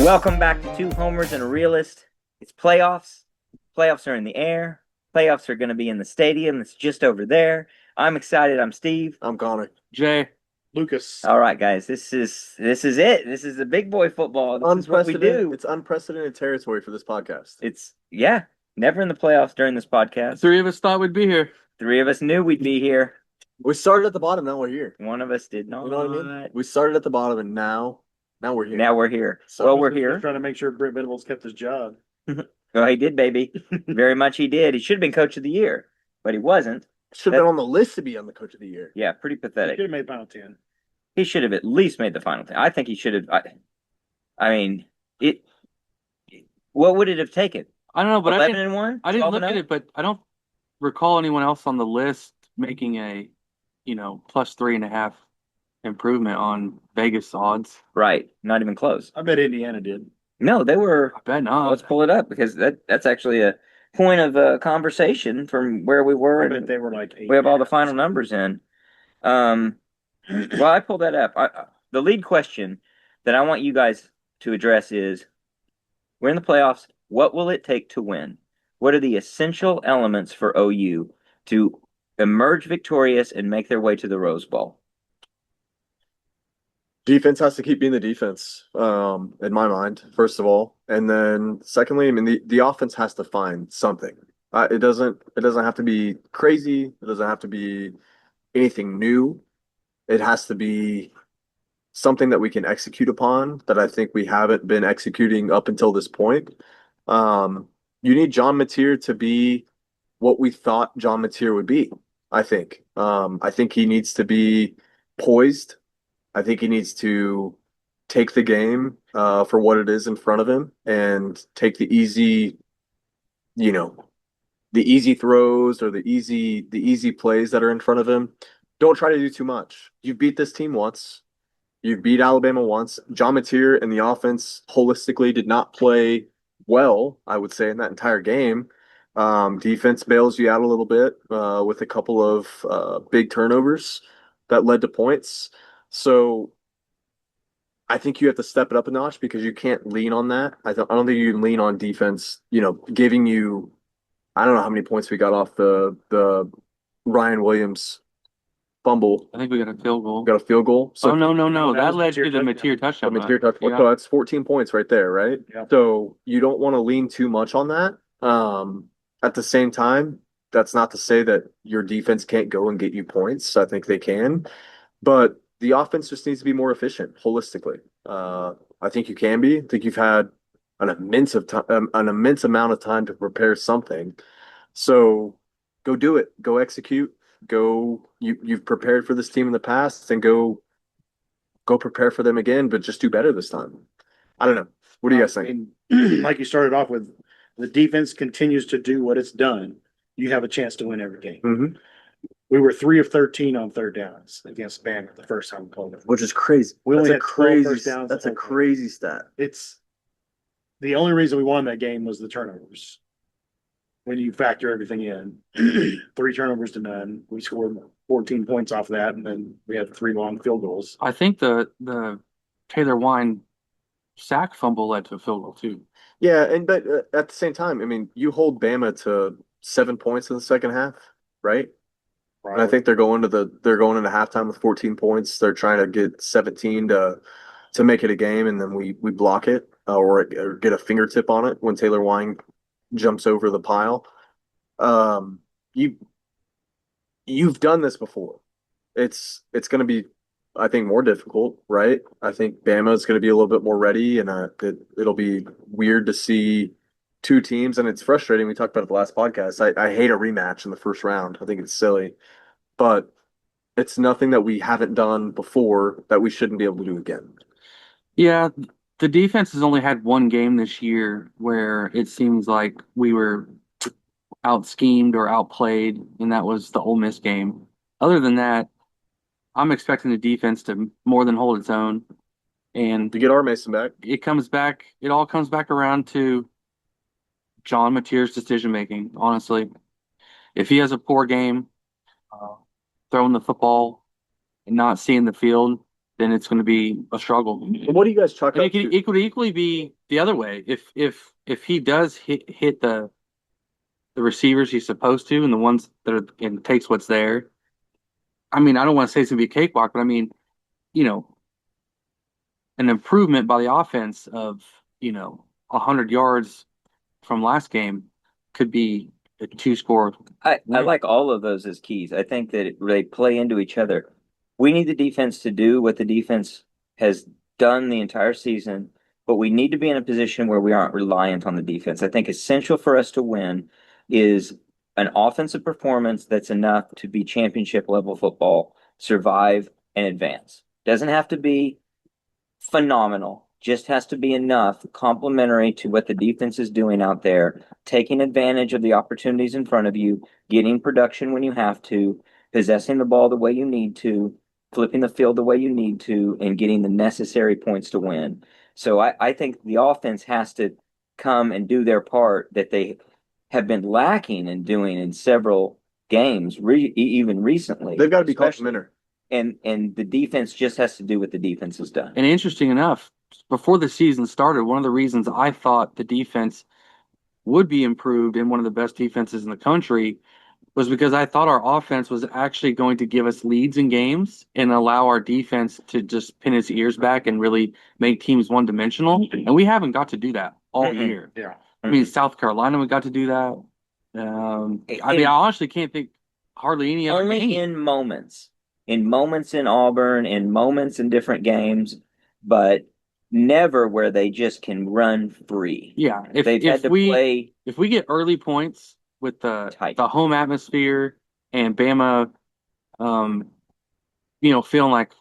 Welcome back to Two Homers and a Realist. It's playoffs. Playoffs are in the air. Playoffs are going to be in the stadium. It's just over there. I'm excited. I'm Steve. I'm Connor. Jay. Lucas. All right, guys. This is it. This is the big boy football. This is what we do. It's unprecedented territory for this podcast. It's never in the playoffs during this podcast. Three of us thought we'd be here. Three of us knew we'd be here. We started at the bottom, now we're here. One of us did not. You know what I mean? We started at the bottom, and now we're here. Now we're here. So well, we're here. Trying to make sure Brent Venables kept his job. Well, he did, baby. Very much he did. He should have been coach of the year, but he wasn't. Should have been on the list to be on the coach of the year. Yeah, pretty He pathetic. could have made final 10. He should have at least made the final 10. I think he should have. I mean, it. What would it have taken? I don't know, but 11-1. I didn't look 12-0? at it, but I don't recall anyone else on the list making a, plus 3.5 improvement on Vegas odds. Right, not even close. I bet Indiana did. No, they were. I bet not. Let's pull it up because that's actually a point of conversation from where we were. I And bet they were like 8. we have all the final numbers in. Well, I pulled that up. The lead question that I want you guys to address is: we're in the playoffs. What will it take to win? What are the essential elements for OU to emerge victorious and make their way to the Rose Bowl? Defense has to keep being the defense, in my mind, first of all. And then secondly, I mean the offense has to find something. It doesn't have to be crazy. It doesn't have to be anything new. It has to be something that we can execute upon that I think we haven't been executing up until this point. You need John Mateer to be what we thought John Mateer would be, I think. I think he needs to be poised. I think he needs to take the game for what it is in front of him and take the easy, the easy throws or the easy plays that are in front of him. Don't try to do too much. You've beat this team once. You've beat Alabama once. John Mateer and the offense holistically did not play well, I would say, in that entire game. Defense bails you out a little bit with a couple of big turnovers that led to points. So I think you have to step it up a notch because you can't lean on that. I don't think you can lean on defense, giving you, I don't know how many points we got off the Ryan Williams fumble. I think we got a field goal. Got a field goal. So No. That That was led to the Mateer Mateer touchdown. Mateer touchdown. Yeah. So that's 14 points right there, right? Yeah. So you don't want to lean too much on that. At the same time, that's not to say that your defense can't go and get you points. I think they can, but the offense just needs to be more efficient holistically. I think you can be. I think you've had an immense amount of time to prepare something. So go do it. Go execute. You've prepared for this team in the past and go prepare for them again, but just do better this time. I don't know. What do you guys think? Like you started off with, the defense continues to do what it's done. You have a chance to win every game. Mm-hmm. We were 3 of 13 on third downs against Bama the first time we called it. Which is crazy. We only That's had a 12 crazy. first downs That's the a whole game. crazy stat. It's the only reason we won that game was the turnovers. When you factor everything in, 3 turnovers to none, we scored 14 points off that, and then we had 3 long field goals. I think the Taylor Wine sack fumble led to a field goal too. Yeah, but at the same time, I mean, you hold Bama to 7 points in the second half, right? And I think they're going into halftime with 14 points. They're trying to get 17 to make it a game, and then we block it or get a fingertip on it when Taylor Wine jumps over the pile. You've done this before. It's going to be, I think, more difficult, right? I think Bama is going to be a little bit more ready, and it'll be weird to see two teams, and it's frustrating. We talked about it the last podcast. I hate a rematch in the first round. I think it's silly, but it's nothing that we haven't done before that we shouldn't be able to do again. Yeah, the defense has only had one game this year where it seems like we were out schemed or outplayed, and that was the Ole Miss game. Other than that, I'm expecting the defense to more than hold its own. And To get our Mason back, it all comes back around to John Mateer's decision making, honestly. If he has a poor game, throwing the football and not seeing the field, then it's going to be a struggle. What do you guys chalk And up to? it could equally be the other way. If he does hit the receivers he's supposed to and the ones that are and takes what's there. I mean, I don't want to say it's gonna be a cakewalk, but I mean, you know, an improvement by the offense of 100 yards from last game could be a two-score I win. like all of those as keys. I think that they play into each other. We need the defense to do what the defense has done the entire season, but we need to be in a position where we aren't reliant on the defense. I think essential for us to win is an offensive performance that's enough to be championship level football, survive, and advance. Doesn't have to be phenomenal. Just has to be enough complementary to what the defense is doing out there, taking advantage of the opportunities in front of you, getting production when you have to, possessing the ball the way you need to, flipping the field the way you need to, and getting the necessary points to win. So I think the offense has to come and do their part that they have been lacking in doing in several games, even recently. They've got to be especially complimentary. and the defense just has to do what the defense has done. And interesting enough, before the season started, one of the reasons I thought the defense would be improved and one of the best defenses in the country was because I thought our offense was actually going to give us leads in games and allow our defense to just pin its ears back and really make teams one dimensional. And we haven't got to do that all year. Yeah. I mean, South Carolina, we got to do that. I mean, I honestly can't think hardly any other only game. in moments in Auburn, in moments in different games, but never where they just can run free. Yeah, They've had to play if we get early points with tight. the home atmosphere and Bama, um, feeling like,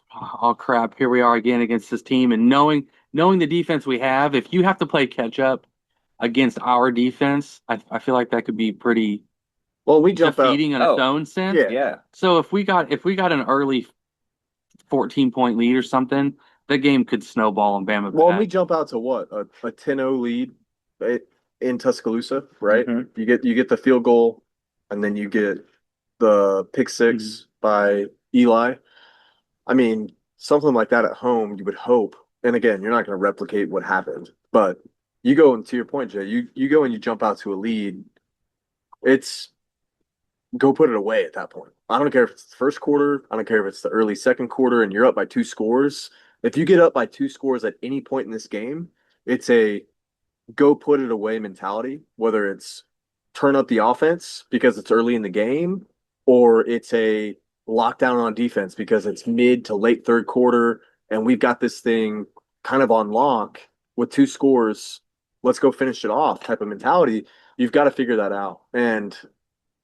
oh crap, here we are again against this team, and knowing the defense we have, if you have to play catch up against our defense, I feel like that could be pretty Well, we jump out. defeating in its own sense. Yeah. Yeah. So if we got an early 14-point lead or something, the game could snowball and Bama Well, and back. we jump out to what a 10-0 lead in Tuscaloosa, right? Mhm. You get the field goal, and then you get the pick six by Eli. I mean, something like that at home, you would hope. And again, you're not going to replicate what happened, but you go and to your point, Jay, you go and you jump out to a lead. It's go put it away at that point. I don't care if it's the first quarter. I don't care if it's the early second quarter and you're up by 2 scores. If you get up by 2 scores at any point in this game, it's a go put it away mentality, whether it's turn up the offense because it's early in the game or it's a lockdown on defense because it's mid to late third quarter and we've got this thing kind of on lock with 2 scores. Let's go finish it off type of mentality. You've got to figure that out. And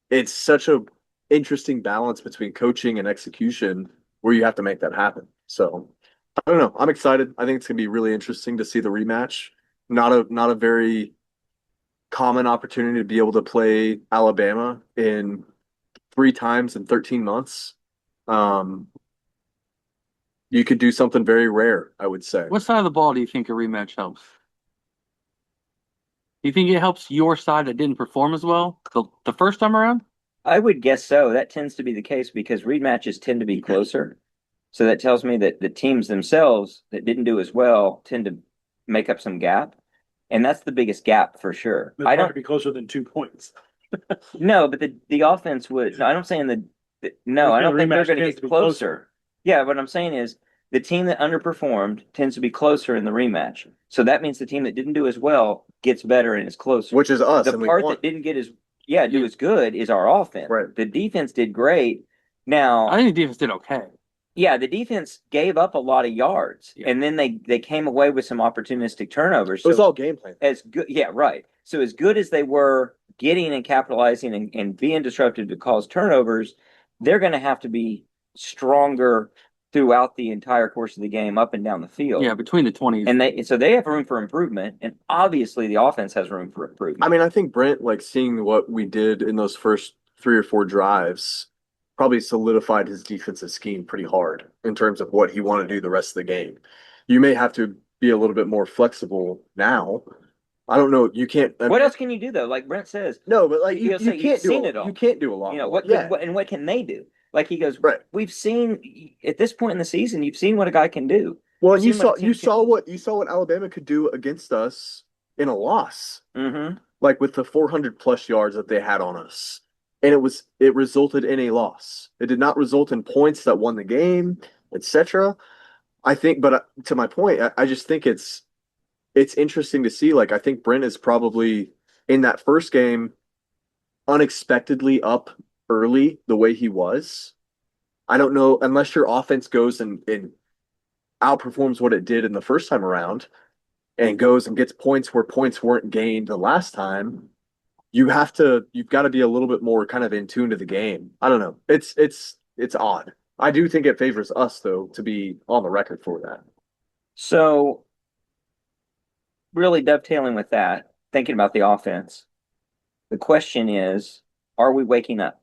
it's such a interesting balance between coaching and execution where you have to make that happen. So I don't know. I'm excited. I think it's gonna be really interesting to see the rematch. Not a very common opportunity to be able to play Alabama in 3 times in 13 months. You could do something very rare, I would say. What side of the ball do you think a rematch helps? Do you think it helps your side that didn't perform as well the first time around? I would guess so. That tends to be the case because rematches tend to be closer. So that tells me that the teams themselves that didn't do as well tend to make up some gap. And that's the biggest gap for sure. It's I hard don't to be closer than 2 points. no, but the offense would. No, I don't saying no, I don't think they're going to get closer. Yeah, what I'm saying is the team that underperformed tends to be closer in the rematch. So that means the team that didn't do as well gets better and is closer. Which is us. The and we part won. that didn't get do as good is our offense. Right. The defense did great. Now, I think the defense did okay. yeah, the defense gave up a lot of yards, and then they came away with some opportunistic turnovers. It was So all game plan. as good, yeah, right. So as good as they were getting and capitalizing and being disruptive to cause turnovers, they're going to have to be stronger throughout the entire course of the game, up and down the field. Yeah, between the 20s. And they have room for improvement, and obviously the offense has room for improvement. I mean, I think Brent, like seeing what we did in those first 3 or 4 drives, probably solidified his defensive scheme pretty hard in terms of what he wanted to do the rest of the game. You may have to be a little bit more flexible now. I don't know. You can't. What else can you do though? Like Brent says, No, but like you you've can't seen do it all. You can't do a lot. You know more. what? And what can they do? Like he goes, Right. we've seen at this point in the season, you've seen what a guy can do. Well, You've and you seen what saw a team can. you saw what Alabama could do against us in a loss, Mm-hmm. like with the 400 plus yards that they had on us. And it resulted in a loss. It did not result in points that won the game, etc. I think, but to my point, I just think it's interesting to see. Like I think Brent is probably in that first game unexpectedly up early the way he was. I don't know unless your offense goes and outperforms what it did in the first time around and goes and gets points where points weren't gained the last time. You've got to be a little bit more kind of in tune to the game. I don't know. It's odd. I do think it favors us though to be on the record for that. So really dovetailing with that, thinking about the offense, the question is, are we waking up?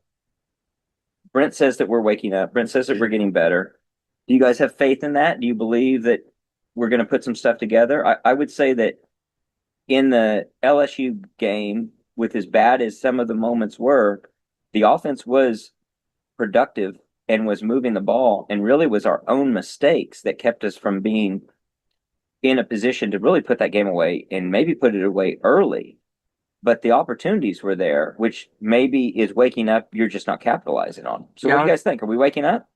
Brent says that we're waking up. Brent says that we're getting better. Do you guys have faith in that? Do you believe that we're going to put some stuff together? I would say that in the LSU game, with as bad as some of the moments were, the offense was productive and was moving the ball, and really was our own mistakes that kept us from being in a position to really put that game away and maybe put it away early. But the opportunities were there, which maybe is waking up. You're just not capitalizing on. So, what do Yeah, you guys think? Are we waking up?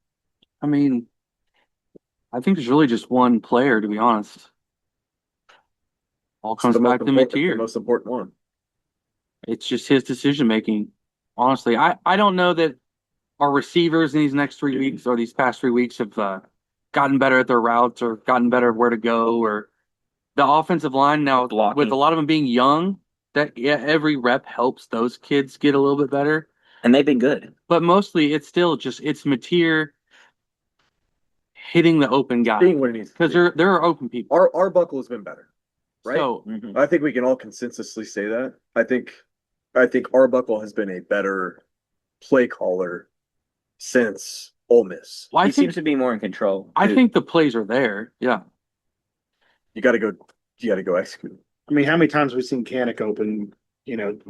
I mean, I think there's really just one player, to be honest. All It's comes back to the Mateer. most important one. It's just his decision making. Honestly, I don't know that our receivers in these next 3 weeks or these past 3 weeks have gotten better at their routes or gotten better at where to go, or the offensive line now with Blocking. a lot of them being young, that yeah, every rep helps those kids get a little bit better. And they've been good. But mostly it's still just it's Mateer hitting the open guy Being what it needs to because be. there are open people. Our buckle has been better, right? So Mhm. I think we can all consensusly say that. I think Arbuckle has been a better play caller since Ole Miss. well, He seems to be more in control. I think the plays are there. Yeah. You got to go. You got to go execute. I mean, how many times have we seen Canick open,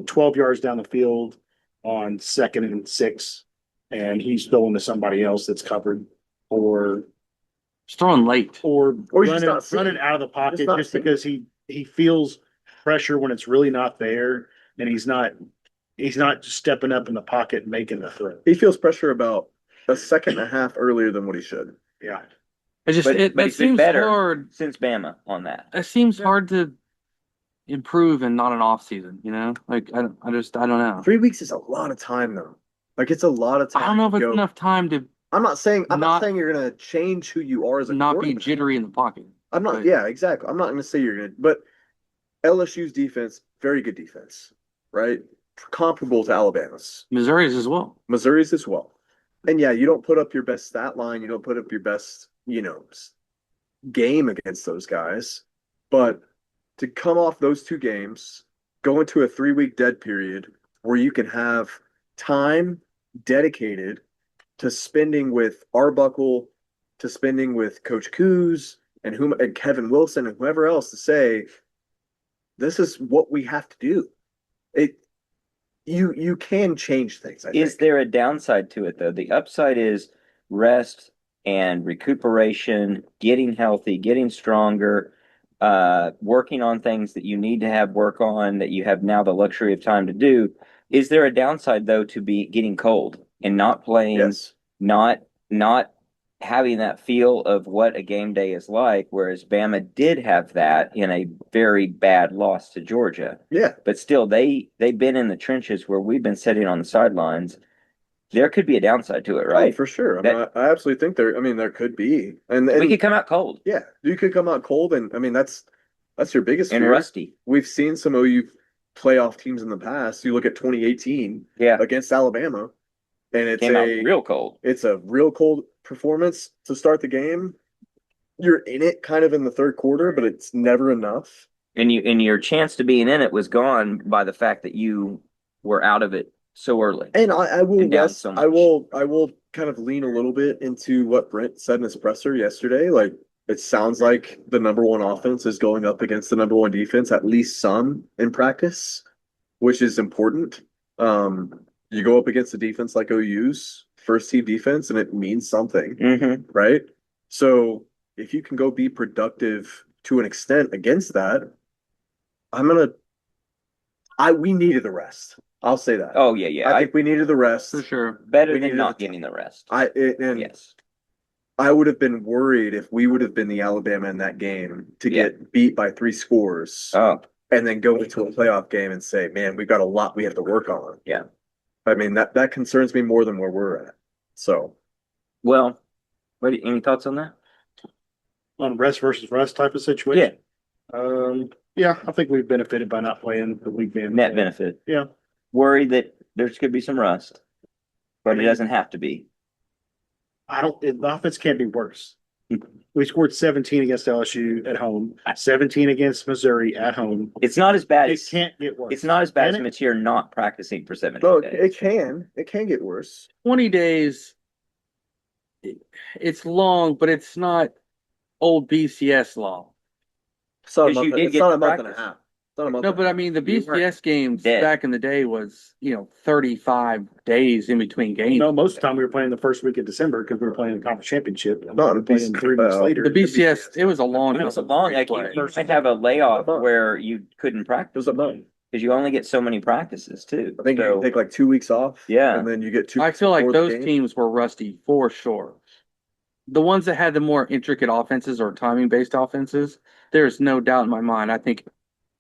12 yards down the field on 2nd and 6, and he's throwing to somebody else that's covered, or It's throwing late. Or he's just not seeing running out of the pocket not just seeing because he feels pressure when it's really not there, and he's not just stepping up in the pocket and making the throw. He feels pressure about a second and a half earlier than what he should. Yeah. It just But it that he's been seems better hard. since Bama on that. It seems hard to improve and not an off season, Like I don't know. 3 weeks is a lot of time though. Like it's a lot of time. I don't know if to it's go. enough time to I'm not saying not you're gonna change who you are as a not be quarterback. jittery in the pocket. I'm not. But Yeah, exactly. I'm not gonna say you're gonna. But LSU's defense, very good defense, right? Comparable to Alabama's. Missouri's as well. Missouri's as well. And yeah, you don't put up your best stat line. You don't put up your best, game against those guys. But to come off those two games, go into a 3 week dead period where you can have time dedicated to spending with Arbuckle, to spending with Coach Coos and Kevin Wilson and whoever else to say, this is what we have to do. It you can change things, I Is think. there a downside to it though? The upside is rest and recuperation, getting healthy, getting stronger, working on things that you need to have work on that you have now the luxury of time to do. Is there a downside though to be getting cold and not playing, Yes. not having that feel of what a game day is like, whereas Bama did have that in a very bad loss to Georgia. Yeah. But still they've been in the trenches where we've been sitting on the sidelines. There could be a downside to it, Oh, right? for sure. I absolutely think there could be. And We could come out cold yeah, you could come out cold and that's your biggest and fear. rusty. We've seen some OU playoff teams in the past. You look at 2018 Yeah. against Alabama, and Came out real cold. it's a real cold performance to start the game. You're in it kind of in the third quarter, but it's never enough. And your chance to being in it was gone by the fact that you were out of it so early. And I will And down rest. so I much. will kind of lean a little bit into what Brent said in his presser yesterday. Like it sounds like the number one offense is going up against the number one defense, at least some in practice, which is important. You go up against a defense like OU's, first team defense and it means something, Mm-hmm. right? So if you can go be productive to an extent against that, I'm gonna we needed the rest. I'll say that. Oh yeah, yeah. I think we needed the rest. For sure. Better we than needed not the- getting the rest. And Yes. I would have been worried if we would have been the Alabama in that game to Yeah. get beat by 3 scores Oh, and then go into a playoff game and say, man, we've got a lot we have to work on. yeah. I mean, that concerns me more than where we're at. So, Well, any thoughts on that? On rest versus rust type of situation. Yeah, I think we've benefited by not playing the weekend. Net benefit. Yeah. Worried that there's could be some rust, but it doesn't have to be. The offense can't be worse. We scored 17 against LSU at home, 17 against Missouri at home. It's not as bad It as can't get worse. it's not as bad as Can it? Mateer not practicing for 17 no, days. it can get worse. 20 days, it's long, but it's not old BCS long. It's not a 'Cause month, you did it's get not to a month and a practice. half. It's not a month No, and but a I half. mean, the You weren't BCS games dead. back in the day was, 35 days in between games. No, most of the time we were playing the first week of December because we were playing the conference championship. No, we were playing 3 months later. The BCS, it was a long. It was a long. Like you might have a layoff where you couldn't It practice was a month. because you only get so many practices too. I think you So, can take like 2 weeks off. Yeah. And then you get 2 I feel like before the those game. teams were rusty for sure. The ones that had the more intricate offenses or timing based offenses, there's no doubt in my mind. I think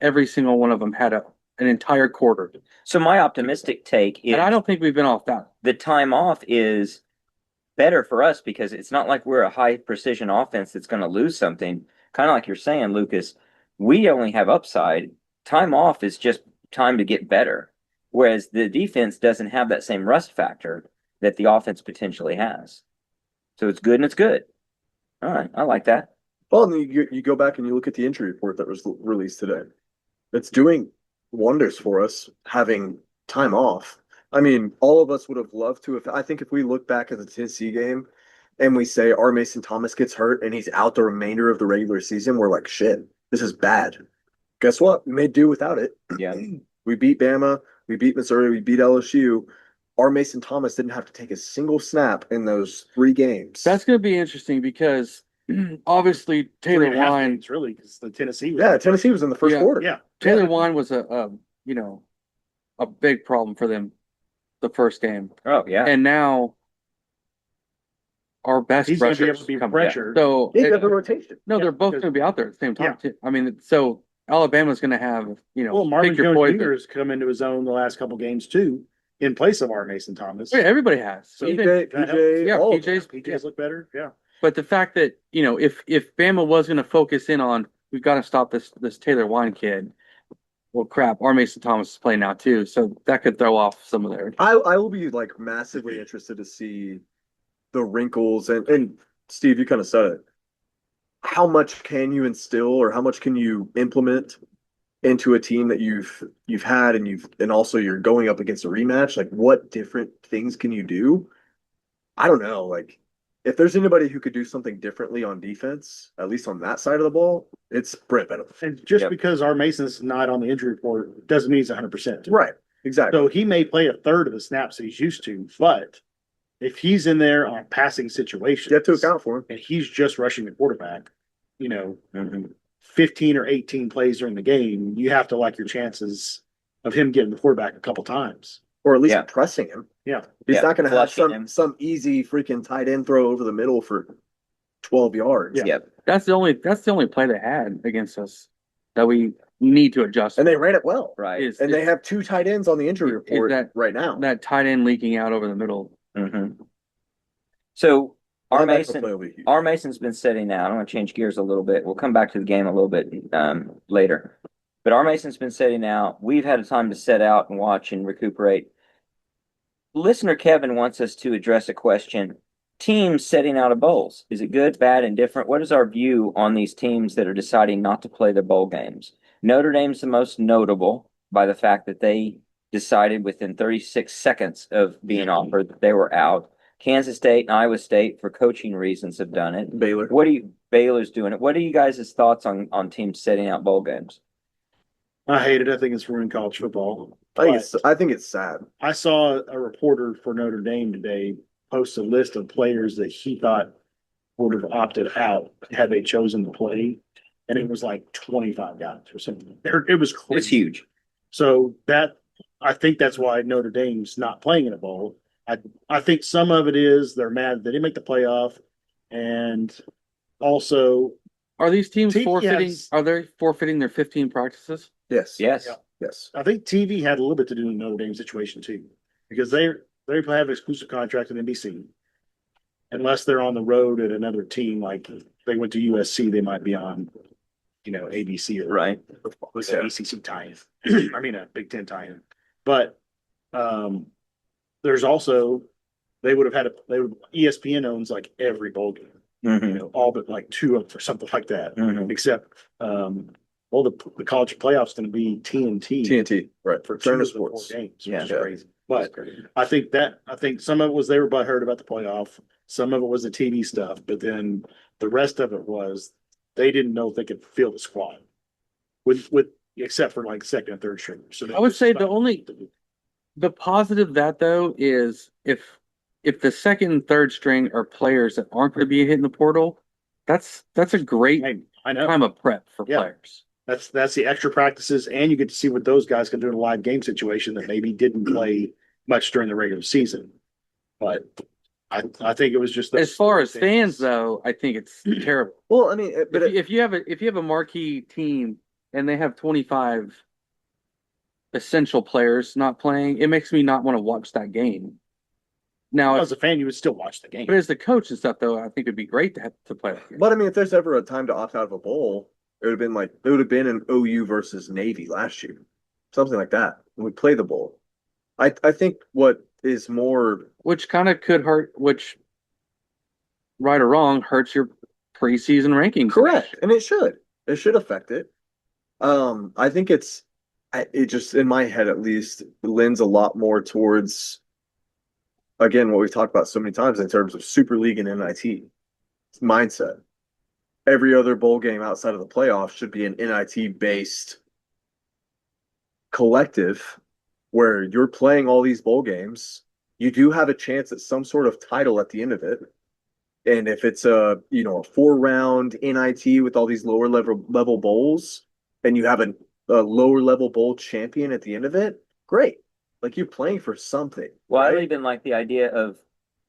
every single one of them had an entire quarter. so my optimistic take is And I don't think we've been off that. the time off is better for us because it's not like we're a high precision offense that's going to lose something. Kind of like you're saying, Lucas, we only have upside. Time off is just time to get better. Whereas the defense doesn't have that same rust factor that the offense potentially has. So it's good and it's good. All right. I like that. Well, and then you go back and you look at the injury report that was released today. It's doing wonders for us having time off. I mean, all of us would have loved to have. I think if we look back at the Tennessee game and we say our Mason Thomas gets hurt and he's out the remainder of the regular season, we're like, shit, this is bad. Guess what? We made do without it. Yeah. We beat Bama, we beat Missouri, we beat LSU. Our Mason Thomas didn't have to take a single snap in those 3 games. That's going to be interesting because obviously Taylor 3.5 Wine, games, really, because the Tennessee. Yeah, Tennessee was in the first Yeah. quarter. Yeah. Taylor Wine was a big problem for them the first game. Oh, yeah. And now our best He's going to be able rushers to be come pressure. So Yeah, you got the rotation. no, Yeah, they're both because- going to be out there at the same time. Yeah. I mean, so Alabama's going to have, Well, Marvin pick your Jones poison. Jr. has come into his own the last couple games too, in place of our Mason Thomas. Yeah, everybody has. So Even, PJ, yeah, all of them. PJ's PJ's look better. Yeah. But the fact that, if Bama was going to focus in on, we've got to stop this Taylor Wine kid. Well, crap, our Mason Thomas is playing now too, so that could throw off some of their. I will be like massively interested to see the wrinkles and Steve, you kind of said it. How much can you instill or how much can you implement into a team that you've had and also you're going up against a rematch? Like what different things can you do? I don't know. Like if there's anybody who could do something differently on defense, at least on that side of the ball, it's Brent Venables. And just Yep. because our Mason's not on the injury report doesn't mean he's 100%. Right. Exactly. So he may play a third of the snaps that he's used to, but if he's in there on passing situations, you have to account for him. and he's just rushing the quarterback, Mhm. 15 or 18 plays during the game, you have to like your chances of him getting the quarterback a couple times. Or at least Yeah. pressing him. Yeah. He's Yeah, not going to have flushing him. some easy freaking tight end throw over the middle for 12 yards. Yeah. Yep. That's the only play they had against us that we need to adjust. And they ran it well. Right. Is- And they is have 2 tight ends on the injury Is report that- right now. that tight end leaking out over the middle. Mhm. So our Linebacker play Mason, will be huge. our Mason's been sitting now. I'm going to change gears a little bit. We'll come back to the game a little bit later. But our Mason's been sitting out. We've had a time to set out and watch and recuperate. Listener Kevin wants us to address a question. Teams setting out of bowls. Is it good, bad, indifferent? What is our view on these teams that are deciding not to play their bowl games? Notre Dame's the most notable by the fact that they decided within 36 seconds of being offered that they were out. Kansas State and Iowa State, for coaching reasons, have done it. Baylor. Baylor's doing it. What are you guys' thoughts on teams setting out bowl games? I hate it. I think it's ruined college football. I think it's sad. I saw a reporter for Notre Dame today posts a list of players that he thought would have opted out had they chosen to play, and it was like 25 guys or something. It was crazy. It's huge. So I think that's why Notre Dame's not playing in a bowl. I think some of it is they're mad they didn't make the playoff, and also Are these teams TV forfeiting? has- Are they forfeiting their 15 practices? Yes. Yes. Yeah. Yes. I think TV had a little bit to do in the Notre Dame situation too, because they have exclusive contract with NBC. Unless they're on the road at another team, like they went to USC, they might be on, ABC or Right. was an ACC tie-in. I mean, a Big Ten tie-in. But there's also ESPN owns like every bowl game, Mhm. all but like two of or something like that, Mhm. except the college playoffs going to be TNT TNT, right? for Turner two of the four Sports. games, which Yeah. is crazy. But I think some of it was they were butthurt about the playoff. Some of it was the TV stuff, but then the rest of it was they didn't know if they could field the squad with except for like second and third stringers. So I would say the positive that though is if the second and third string are players that aren't going to be hitting the portal, that's a great I know time of prep for Yeah. players. that's the extra practices, and you get to see what those guys can do in a live game situation that maybe didn't play much during the regular season. But I think it was just As far as fans though, I think it's terrible. Well, I mean, but If you have a marquee team and they have 25 essential players not playing, it makes me not want to watch that game. Now, as a fan, you would still watch the game. but as the coach and stuff, though, I think it'd be great to have to play that game. But I mean, if there's ever a time to opt out of a bowl, it would have been an OU versus Navy last year, something like that. We play the bowl. I think what is more, Which kind of could hurt, which, right or wrong, hurts your preseason rankings. correct, and it should affect it. I think it just in my head at least lends a lot more towards, again, what we've talked about so many times in terms of Super League and NIT mindset. Every other bowl game outside of the playoffs should be an NIT based collective where you're playing all these bowl games. You do have a chance at some sort of title at the end of it. And if it's a 4-round NIT with all these lower level bowls, and you have a lower level bowl champion at the end of it, great. Like you're playing for something. Well, right? I even like the idea of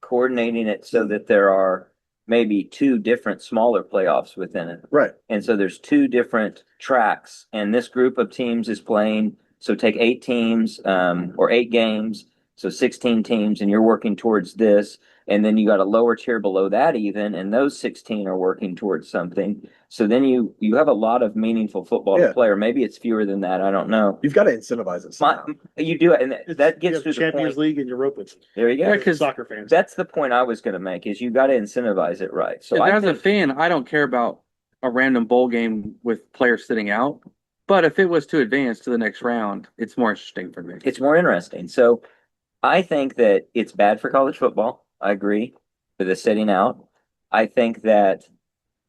coordinating it so that there are maybe two different smaller playoffs within it. Right. And so there's two different tracks, and this group of teams is playing. So take 8 teams or 8 games, so 16 teams, and you're working towards this. And then you got a lower tier below that even, and those 16 are working towards something. So then you have a lot of meaningful football to play, or maybe it's fewer than that. I don't know. You've got to incentivize it somehow. You do it, and that gets to the Champions point. League and Europa. There you go. Yeah, because soccer fans. That's the point I was going to make, is you got to incentivize it right. So as a fan, I don't care about a random bowl game with players sitting out. But if it was to advance to the next round, it's more interesting for me. It's more interesting. So I think that it's bad for college football. I agree for the sitting out. I think that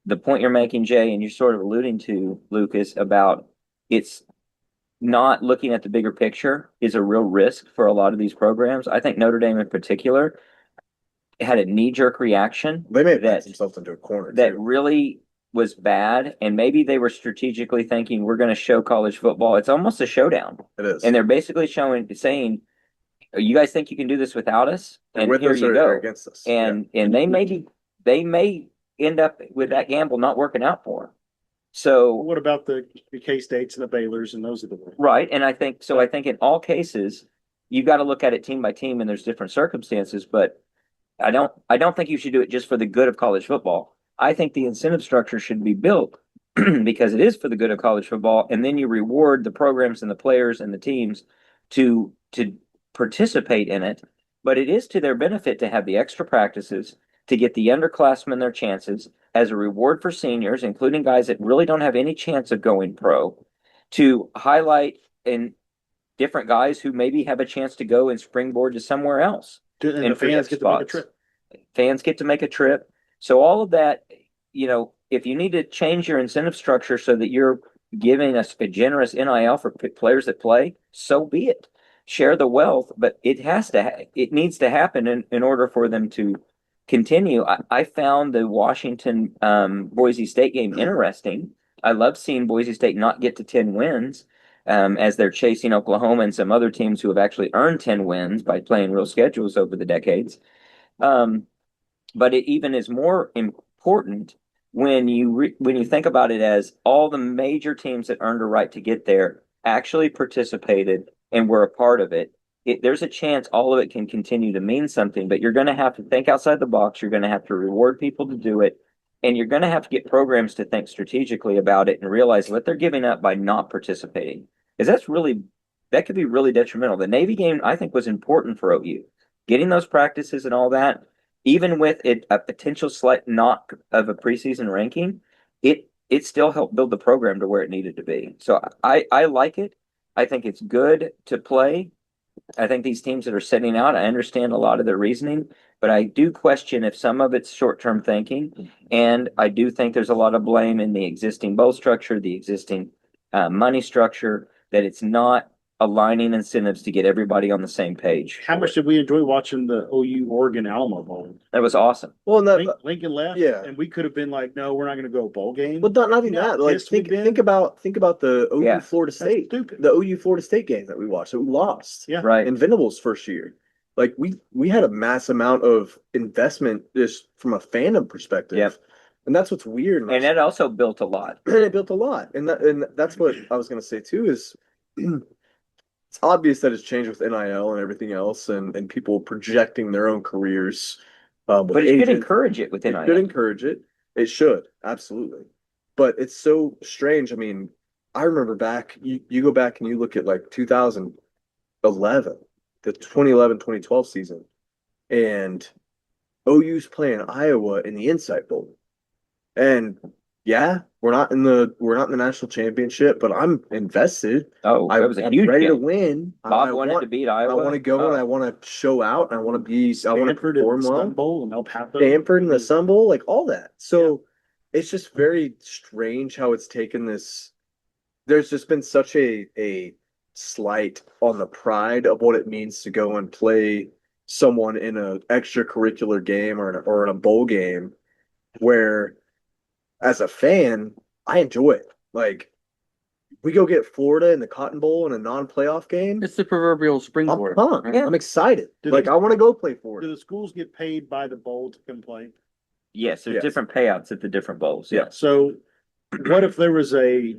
the point you're making, Jay, and you're sort of alluding to, Lucas, about it's not looking at the bigger picture is a real risk for a lot of these programs. I think Notre Dame in particular had a knee-jerk reaction. They may have backed themselves into a corner that really was bad, and maybe they were strategically thinking we're going to show college football. It's almost a showdown. It is. And they're basically saying, you guys think you can do this without us? And here you go. Against us. And they may end up with that gamble not working out for them. So what about the K-States and the Baylors and those are the ones? Right. And I think in all cases, you've got to look at it team by team, and there's different circumstances, but I don't think you should do it just for the good of college football. I think the incentive structure should be built because it is for the good of college football, and then you reward the programs and the players and the teams to participate in it. But it is to their benefit to have the extra practices, to get the underclassmen their chances as a reward for seniors, including guys that really don't have any chance of going pro, to highlight in different guys who maybe have a chance to go and springboard to somewhere else. And the fans get to make a trip. Fans get to make a trip. So all of that, if you need to change your incentive structure so that you're giving us a generous NIL for players that play, so be it. share the wealth, but it needs to happen in order for them to continue. I found the Washington Boise State game interesting. I love seeing Boise State not get to 10 wins as they're chasing Oklahoma and some other teams who have actually earned 10 wins by playing real schedules over the decades. Um, but it even is more important when when you think about it as all the major teams that earned a right to get there actually participated and were a part of it. There's a chance all of it can continue to mean something, but you're going to have to think outside the box. You're going to have to reward people to do it, and you're going to have to get programs to think strategically about it and realize what they're giving up by not participating. Because that could be really detrimental. The Navy game, I think, was important for OU. Getting those practices and all that, even with a potential slight knock of a preseason ranking, it still helped build the program to where it needed to be. So I like it. I think it's good to play. I think these teams that are setting out, I understand a lot of their reasoning, but I do question if some of it's short-term thinking, and I do think there's a lot of blame in the existing bowl structure, the existing money structure, that it's not aligning incentives to get everybody on the same page. How much did we enjoy watching the OU Oregon Alamo Bowl? That was awesome. Well, and Lincoln left, yeah. and we could have been like, no, we're not going to go bowl game. Well, not even You know how that. Like, pissed we've been? think about the OU Yeah. Florida That's State, stupid. the OU Florida State game that we watched that we lost. Yeah. Right. In Venable's first year. Like we had a mass amount of investment just from a fandom perspective. Yep. And that's what's weird. And it also built a lot. And it built a lot. And that's what I was gonna say too is it's obvious that it's changed with NIL and everything else and people projecting their own careers. But it should encourage it with It NIL. should encourage it. It should, absolutely. But it's so strange. I mean, I remember you go back and you look at like 2011, the 2011-2012 season, and OU's playing Iowa in the Insight Bowl. And yeah, we're not in the national championship, but I'm invested. Oh, that was a I'm huge ready to game. win. Bob I wanted want to beat I Iowa. want to go and I want to show out. And I want to Stanford and perform the well. Sun Bowl and El Paso. Stanford and the Sun Bowl, like all that. So it's just very strange how it's taken this. There's just been such a slight on the pride of what it means to go and play someone in an extracurricular game or in a bowl game, where as a fan, I enjoy it. Like we go get Florida in the Cotton Bowl in a non-playoff game. It's the proverbial I'm springboard. pumped. right? Yeah. I'm excited. Do Like they- I want to go play Do Florida. the schools get paid by the bowl to come play? Yes, there's Yes. different payouts at the different bowls. Yeah. So what if there was a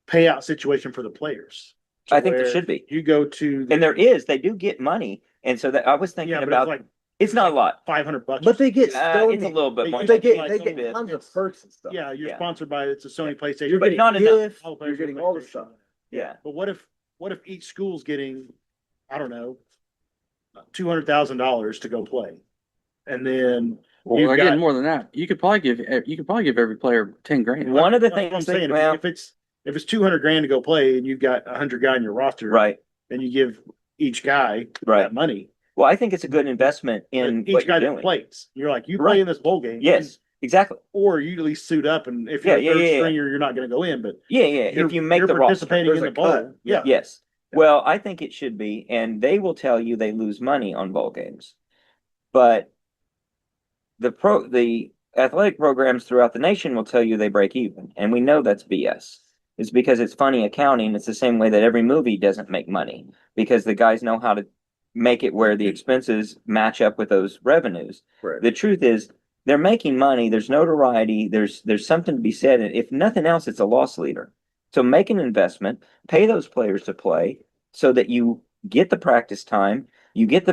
payout situation for the players? I think there Where should be. You go to And there is, they do get money. And so that I was thinking yeah, but about, it's like it's not a lot. $500. But they get It's a little bit They- more. they they than get that. tons of perks and stuff. yeah, you're Yeah. sponsored by it's a Sony PlayStation. You're But getting not enough. gifts, All you're players getting get all the PlayStation. stuff. Yeah. But what if each school's getting, I don't know, $200,000 to go play, and then Well, you've they're got- getting more than that. You could probably give every player 10 grand. One of the That's what I'm things, saying. well, If it's 200 grand to go play, and you've got 100 guy in your roster, right, and you give each guy right. that money, Well, I think it's a good investment in each what guy you're that doing. plays, you're like, you Right. play in this bowl game, Yes, exactly. or you at least suit up, and if Yeah, you're a yeah, third yeah. stringer, you're not going to go in, but Yeah, yeah. If you make you're the roster. participating There's in a the bowl, cut. yeah. Yes. Well, I think it should be, and they will tell you they lose money on bowl games. But the athletic programs throughout the nation will tell you they break even, and we know that's BS. It's because it's funny accounting. It's the same way that every movie doesn't make money because the guys know how to make it where the expenses match up with those revenues. Right. The truth is they're making money. There's notoriety. There's something to be said. And if nothing else, it's a loss leader. So make an investment, pay those players to play so that you get the practice time, you get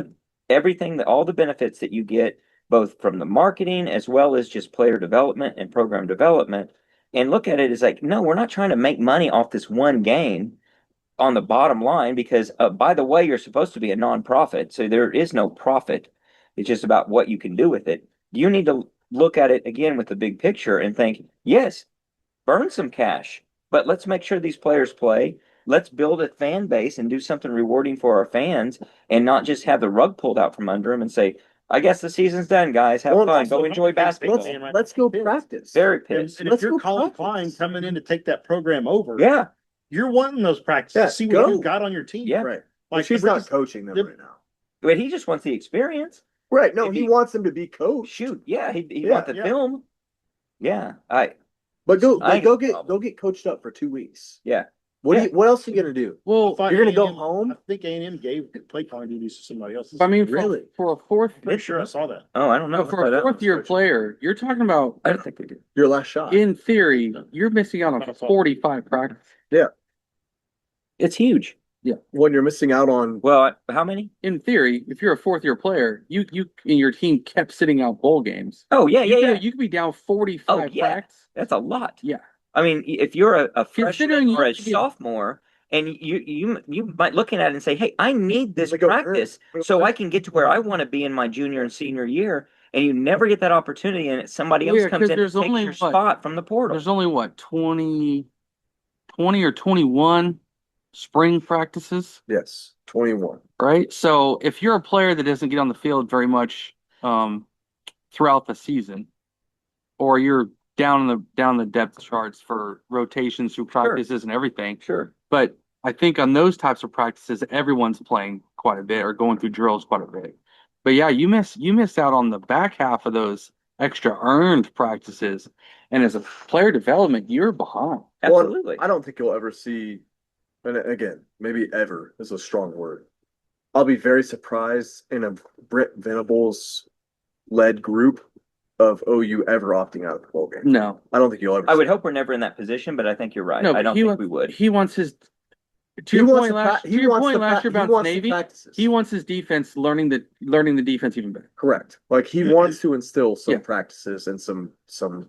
everything, all the benefits that you get both from the marketing as well as just player development and program development. And look at it as like, no, we're not trying to make money off this one game on the bottom line because, by the way, you're supposed to be a nonprofit. So there is no profit. It's just about what you can do with it. You need to look at it again with the big picture and think, yes, burn some cash, but let's make sure these players play. Let's build a fan base and do something rewarding for our fans and not just have the rug pulled out from under them and say, I guess the season's done, guys. Have Well, fun. also, Go enjoy basketball. Let's go practice. Very And, pissed. and if Let's you're go Colin practice. Klein coming in to take that program over, Yeah. you're wanting those practices Yeah, to see what go. you got on your team. Yeah. Right. Well, she's not coaching them right now. But he just wants the experience. Right. No, If he wants them to be coached. Shoot, yeah, he Yeah, wants the film. Yeah, But go I go think go get coached up for 2 weeks. yeah. What else are you gonna do? Well, You're gonna go home? I think A&M gave play calling duties to somebody else. I mean, Really? for a fourth, Pretty sure I saw that. Oh, I don't know. for a fourth year player, you're talking about, I don't think they did. Your last shot. in theory, you're missing out on 45 practice. It's huge. When you're missing out on Well, how many? In theory, if you're a fourth year player, you and your team kept sitting out bowl games. Oh yeah, yeah. You could be down 45 Oh, yeah. practice. That's a lot. Yeah. I mean, if you're a freshman Considering or a you- sophomore, and you might looking at it and say, "Hey, I need this Like a practice so I can get to where I want to be in my junior and senior year," and you never get that opportunity, and somebody else Yeah, comes 'cause in and there's takes only your what? spot from the portal. There's only what, 20 or 21 spring practices, yes, 21. right? So if you're a player that doesn't get on the field very much throughout the season, or you're down the depth charts for rotations through practices and everything. Sure. But I think on those types of practices, everyone's playing quite a bit or going through drills quite a bit. But yeah, you miss out on the back half of those extra earned practices. And as a player development, you're behind. Absolutely. Well, I don't think you'll ever see, and again, maybe ever is a strong word. I'll be very surprised in a Brent Venables led group of OU ever opting out of the bowl game. No. I don't think you'll ever I see would it. hope we're never in that position, but I think you're right. No, I but don't think we would. He wants his to He your wants point to last pra- to he your wants point to last pra- year he about wants the Navy. practices. He wants his defense learning the defense even better. Correct. Like he wants to instill some Yeah. practices and some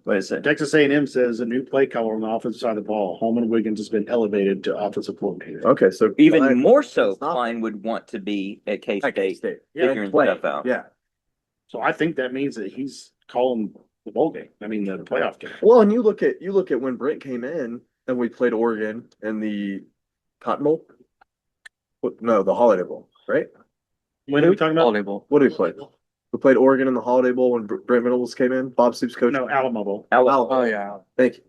What is it? Texas A&M says a new play caller on the offensive side of the ball. Holman Wiggins has been elevated to offensive coordinator. Okay, so Even more so, it's not- Klein would want to be at at K-State K-State. figuring Play. stuff out. Yeah. So I think that means that he's calling the bowl game. I mean, the playoff game. Well, and you look at when Brent came in and we played Oregon in the Cotton Bowl. No, the Holiday Bowl, right? When are we talking about? Holiday Bowl. What did we play? We played Oregon in the Holiday Bowl when Brent Venables came in. Bob Stoops coach. No, Alamo Bowl. Oh yeah. Thank you.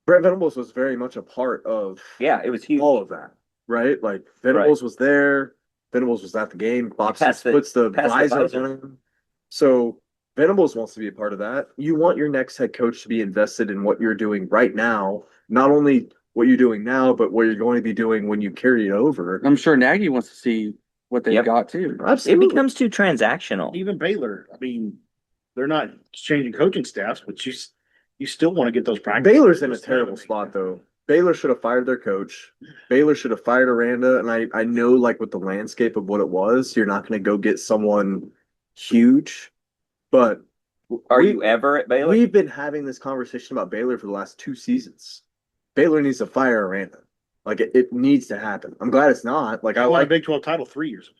Brent Venables was very much a part of Yeah, it was huge. all of that, right? Like Venables was there. Venables was at the game. Bob Stoops puts the visor on him. So Venables wants to be a part of that. You want your next head coach to be invested in what you're doing right now, not only what you're doing now, but what you're going to be doing when you carry it over. I'm sure Nagy wants to see what they've got too. It Absolutely. becomes too transactional. Even Baylor. I mean, they're not changing coaching staffs, but you still want to get those practices. Baylor's in a terrible spot though. Baylor should have fired their coach. Baylor should have fired Aranda. And I know like with the landscape of what it was, you're not going to go get someone huge. But Are you ever at Baylor? we've been having this conversation about Baylor for the last 2 seasons. Baylor needs to fire Aranda. Like it needs to happen. I'm glad it's not. Like I I won a like Big 12 title 3 years ago.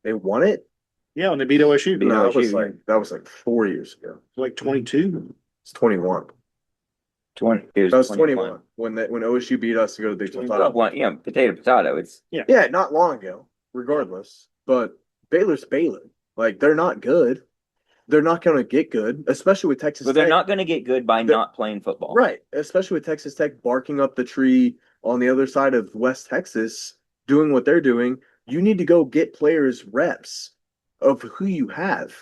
they won it. Yeah, when they beat OSU. Beat No, OSU, that was like 4 years ago. Like 22. It's 21. 20. It That was 21. 21 when OSU beat us to go to the Big 12 Well, title. potato. It's Yeah, not long ago, regardless. But Baylor's Baylor. Like, they're not good. They're not going to get good, especially with Texas but they're Tech. not going to get good by They're- not playing football. Right. Especially with Texas Tech barking up the tree on the other side of West Texas, doing what they're doing. You need to go get players reps of who you have.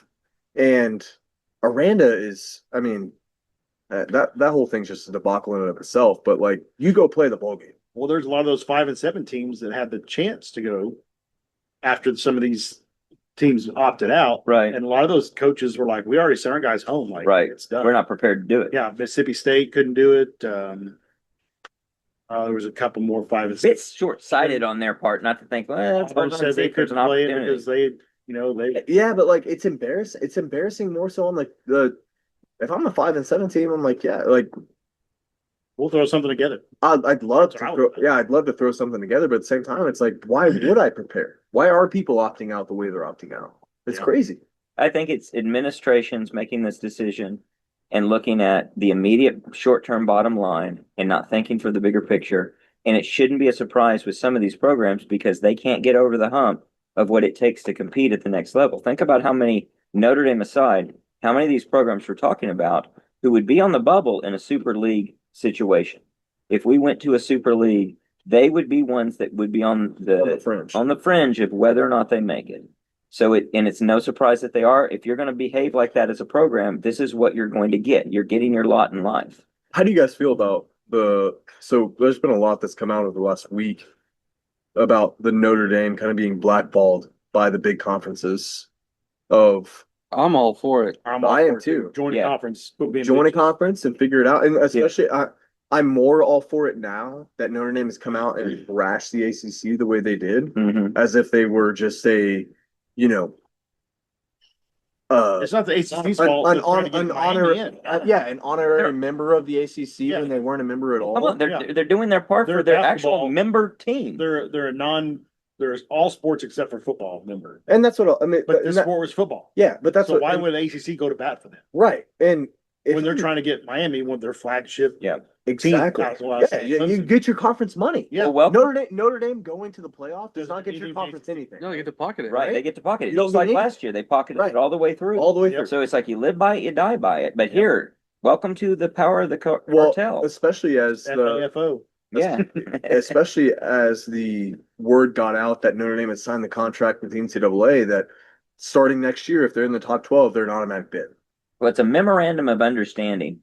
And Aranda is, I mean, that whole thing's just a debacle in and of itself. But, like, you go play the bowl game. Well, there's a lot of those 5 and 7 teams that had the chance to go after some of these teams opted out. Right. And a lot of those coaches were like, we already sent our guys home. Like, Right. it's done. We're not prepared to do it. Yeah, Mississippi State couldn't do it. There was a couple more 5 and A 6. bit short-sighted on their part not to think, well, it's Alabama said they there's couldn't an play it opportunity. because they Yeah, but, like, it's embarrassing. It's embarrassing more so on, like, if I'm a 5 and 7 team, I'm like, yeah, like, we'll throw something together. I'd love to That's what I throw, would do. yeah, I'd love to throw something together, but at the same time, it's like, why would I prepare? Why are people opting out the way they're opting out? It's Yeah. crazy. I think it's administrations making this decision and looking at the immediate short-term bottom line and not thinking for the bigger picture. And it shouldn't be a surprise with some of these programs because they can't get over the hump of what it takes to compete at the next level. Think about how many, Notre Dame aside, how many of these programs we're talking about who would be on the bubble in a Super League situation. If we went to a Super League they would be ones that would be on the fringe of whether or not they make it. So it's no surprise that they are. If you're going to behave like that as a program, this is what you're going to get. You're getting your lot in life. How do you guys feel about so there's been a lot that's come out over the last week about the Notre Dame kind of being blackballed by the big conferences of I'm all for it. I am too. Join a Yeah. conference. Join a conference and figure it out. And especially I'm more all for it now that Notre Dame has come out and thrashed the ACC the way they did, as if they were just a, you know, It's not the ACC's fault. an honorary member of the ACC when they weren't a member at all. Come on, they're doing their part for their actual member team. They're a there's all sports except for football member. And that's what I mean. But this sport was football. Yeah, but that's so why would ACC go to bat for them? Right. And when they're trying to get Miami, one of their flagship. Yeah, exactly. You get your conference money. Yeah. Well, Notre Dame going to the playoff does not get your conference anything. No, they get to pocket it. Right. They get to pocket it. You don't Just like get last year, they pocketed it all the way through. All the way through. So it's like you live by it, you die by it. But here, welcome to the power of the cartel. Especially as FAFO. Yeah. especially as the word got out that Notre Dame had signed the contract with the NCAA that starting next year, if they're in the top 12, they're an automatic bid. Well, it's a memorandum of understanding,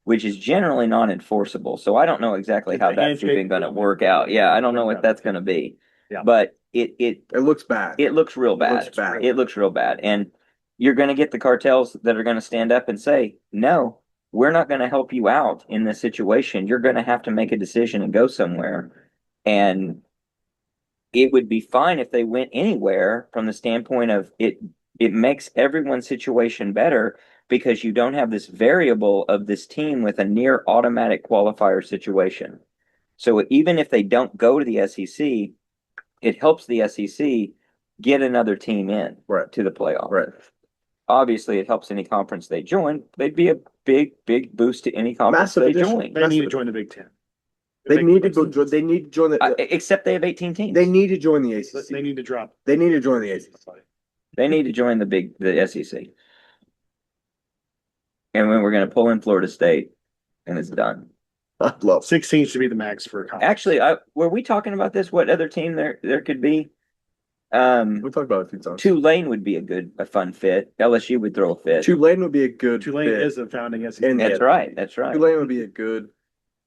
which is generally not enforceable. So I don't know exactly how that's even going to work out. Yeah, I don't know what that's going to be. Yeah. But it looks bad. It looks real bad. It looks real bad. And you're going to get the cartels that are going to stand up and say, no, we're not going to help you out in this situation. You're going to have to make a decision and go somewhere. And it would be fine if they went anywhere from the standpoint of it makes everyone's situation better because you don't have this variable of this team with a near automatic qualifier situation. So even if they don't go to the SEC, it helps the SEC get another team in to the playoff. Right. Obviously, it helps any conference they join. They'd be a big boost to any conference they join. They need to join the Big Ten. They need to go. They need to join the. Except they have 18 teams. They need to join the ACC. They need to drop. They need to join the ACC. They need to join the SEC. And then we're going to pull in Florida State, and it's done. I love 16 should be the max for a conference. Actually, were we talking about this? What other team there could be? We talked about it a few times. Tulane would be a fun fit. LSU would throw a fit. Tulane would be a good. Tulane fit. is the founding SEC. That's right. Tulane would be a good,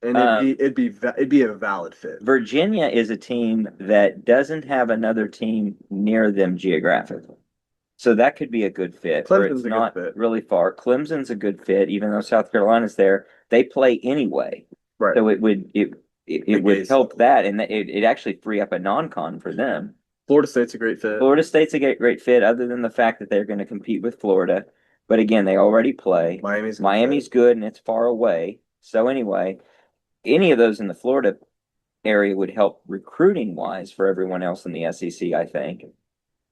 and it'd be a valid fit. Virginia is a team that doesn't have another team near them geographically, so that could be a good fit. Clemson's it's not good fit. Really far. Clemson's a good fit, even though South Carolina's there. They play anyway, right? So it would help that, and it actually free up a non-con for them. Florida State's a great fit. Florida State's a great fit, other than the fact that they're going to compete with Florida. But again, they already play. Miami's good, and it's far away. So anyway, any of those in the Florida area would help recruiting wise for everyone else in the SEC, I think.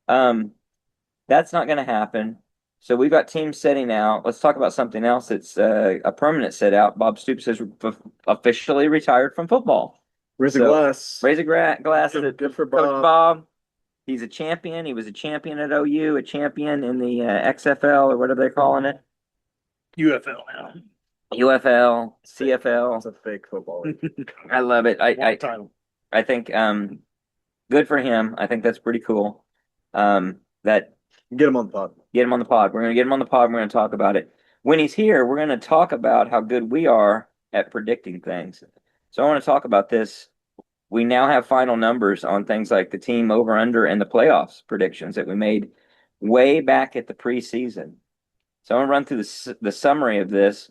That's not going to happen. So we've got teams setting out. Let's talk about something else that's a permanent set out. Bob Stoops has officially retired from football. Raise a glass. Raise a glass. Good for Coach Bob. He's a champion. He was a champion at OU, a champion in the XFL, or whatever they're calling it. UFL now. UFL, CFL. It's a fake football. I love it. I think good for him. I think that's pretty cool. That get him on the pod. Get him on the pod. We're going to get him on the pod. We're going to talk about it. When he's here, we're going to talk about how good we are at predicting things. So I want to talk about this. We now have final numbers on things like the team over under and the playoffs predictions that we made way back at the preseason. So I'm going to run through the summary of this.